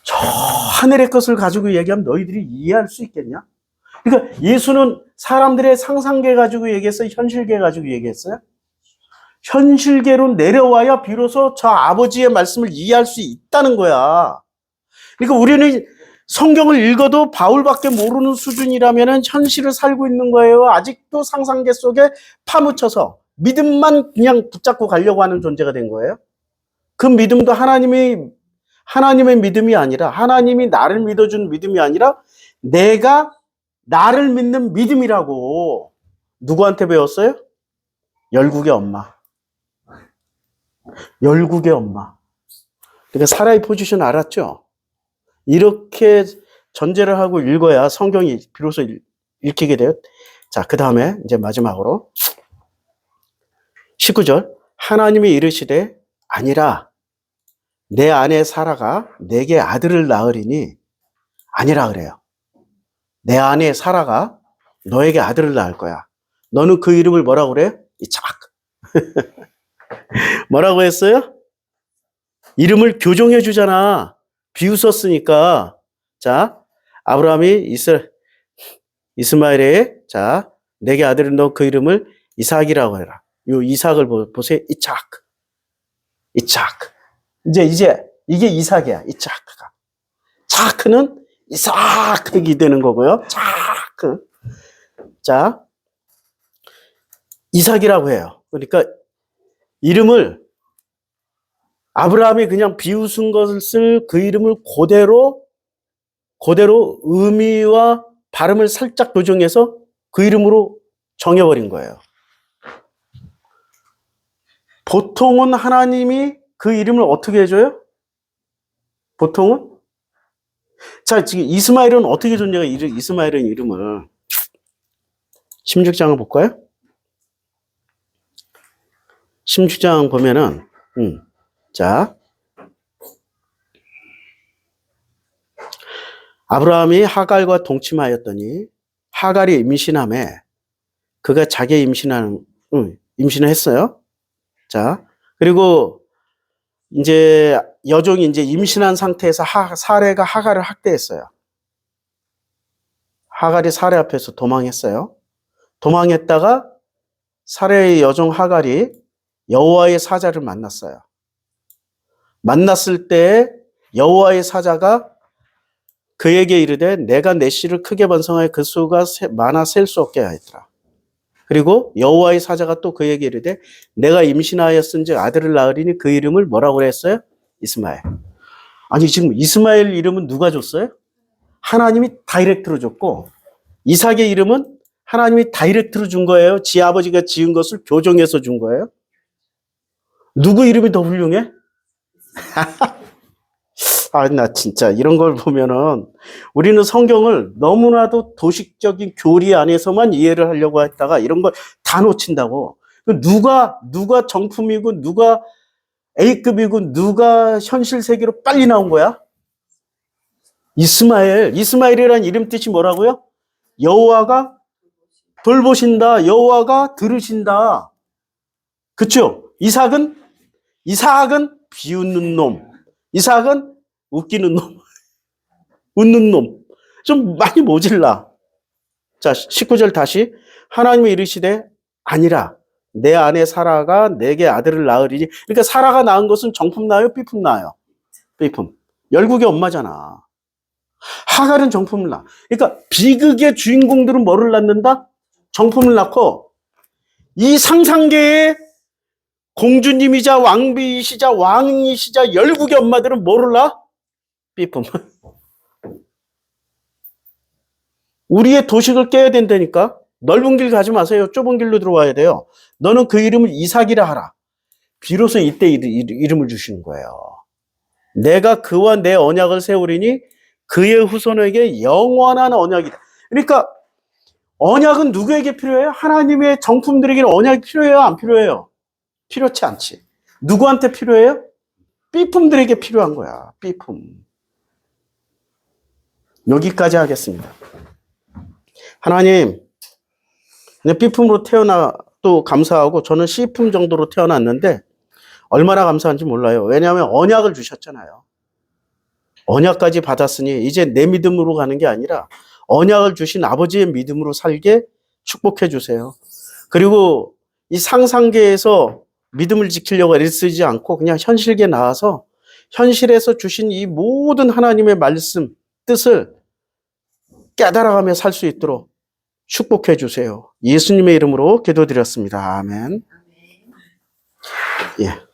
저 하늘의 것을 가지고 얘기하면 너희들이 이해할 수 있겠냐? 그러니까 예수는 사람들의 상상계 가지고 얘기했어요? 현실계 가지고 얘기했어요? 현실계로 내려와야 비로소 저 아버지의 말씀을 이해할 수 있다는 거야. 그러니까 우리는 성경을 읽어도 바울밖에 모르는 수준이라면 현실을 살고 있는 거예요. 아직도 상상계 속에 파묻혀서 믿음만 그냥 붙잡고 가려고 하는 존재가 된 거예요. 그 믿음도 하나님의 믿음이 아니라, 하나님이 나를 믿어준 믿음이 아니라 내가 나를 믿는 믿음이라고. 누구한테 배웠어요? 열국의 엄마. 열국의 엄마. 그러니까 사라의 포지션 알았죠? 이렇게 전제를 하고 읽어야 성경이 비로소 읽히게 돼요. 자, 그 다음에 이제 마지막으로 19절. 하나님이 이르시되 아니라 내 아내 사라가 내게 아들을 낳으리니, 아니라 그래요. 내 아내 사라가 너에게 아들을 낳을 거야. 너는 그 이름을 뭐라고 그래? 이삭. 뭐라고 했어요? 이름을 교정해 주잖아. 비웃었으니까. 자, 아브라함이 이스마엘에, 자, 내게 아들을 너 그 이름을 이삭이라고 해라. 요 이삭을 보세요. 이삭. 이제 이게 이삭이야. 이삭가. 차크는 이삭이 되는 거고요. 차크. 자, 이삭이라고 해요. 그러니까 이름을 아브라함이 그냥 비웃은 것을 그 이름을 그대로 의미와 발음을 살짝 교정해서 그 이름으로 정해버린 거예요. 보통은 하나님이 그 이름을 어떻게 해줘요? 보통은? 자, 지금 이스마엘은 어떻게 줬냐가 이스마엘은 이름을 16장을 볼까요? 16장 보면은 자, 아브라함이 하갈과 동침하였더니 하갈이 임신함에 그가 자기 임신을 했어요. 자, 그리고 이제 여종이 이제 임신한 상태에서 사레가 하갈을 학대했어요. 하갈이 사레 앞에서 도망했어요. 도망했다가 사레의 여종 하갈이 여호와의 사자를 만났어요. 만났을 때 여호와의 사자가 그에게 이르되 내가 내 씨를 크게 번성하여 그 수가 많아 셀 수 없게 하였더라. 그리고 여호와의 사자가 또 그에게 이르되 내가 임신하였은즉 아들을 낳으리니 그 이름을 뭐라고 했어요? 이스마엘. 아니 지금 이스마엘 이름은 누가 줬어요? 하나님이 다이렉트로 줬고 이삭의 이름은 하나님이 다이렉트로 준 거예요. 지 아버지가 지은 것을 교정해서 준 거예요. 누구 이름이 더 훌륭해? 아, 나 진짜 이런 걸 보면은 우리는 성경을 너무나도 도식적인 교리 안에서만 이해를 하려고 했다가 이런 걸 다 놓친다고. 누가 정품이고 누가 A급이고 누가 현실 세계로 빨리 나온 거야? 이스마엘이라는 이름 뜻이 뭐라고요? 여호와가 돌보신다. 여호와가 들으신다. 그쵸? 이삭은 비웃는 놈. 이삭은 웃기는 놈. 웃는 놈. 좀 많이 모질라. 자, 19절 다시. 하나님이 이르시되 아니라 내 아내 사라가 내게 아들을 낳으리니. 그러니까 사라가 낳은 것은 정품 낳아요? 삐품 낳아요? 삐품. 열국의 엄마잖아. 하갈은 정품을 낳아. 그러니까 비극의 주인공들은 뭐를 낳는다? 정품을 낳고 이 상상계의 공주님이자 왕비이시자 왕이시자 열국의 엄마들은 뭐를 낳아? 삐품. 우리의 도식을 깨야 된다니까. 넓은 길 가지 마세요. 좁은 길로 들어와야 돼요. 너는 그 이름을 이삭이라 하라. 비로소 이때 이름을 주시는 거예요. 내가 그와 내 언약을 세우리니 그의 후손에게 영원한 언약이다. 그러니까 언약은 누구에게 필요해요? 하나님의 정품들에게 언약이 필요해요? 안 필요해요? 필요치 않지. 누구한테 필요해요? 삐품들에게 필요한 거야. 삐품. 여기까지 하겠습니다. 하나님, B품으로 태어나도 감사하고 저는 C품 정도로 태어났는데 얼마나 감사한지 몰라요. 왜냐하면 언약을 주셨잖아요. 언약까지 받았으니 이제 내 믿음으로 가는 게 아니라 언약을 주신 아버지의 믿음으로 살게 축복해 주세요. 그리고 이 상상계에서 믿음을 지키려고 애쓰지 않고 그냥 현실계 나와서 현실에서 주신 이 모든 하나님의 말씀, 뜻을 깨달아가며 살 수 있도록 축복해 주세요. 예수님의 이름으로 기도드렸습니다. 아멘. 예.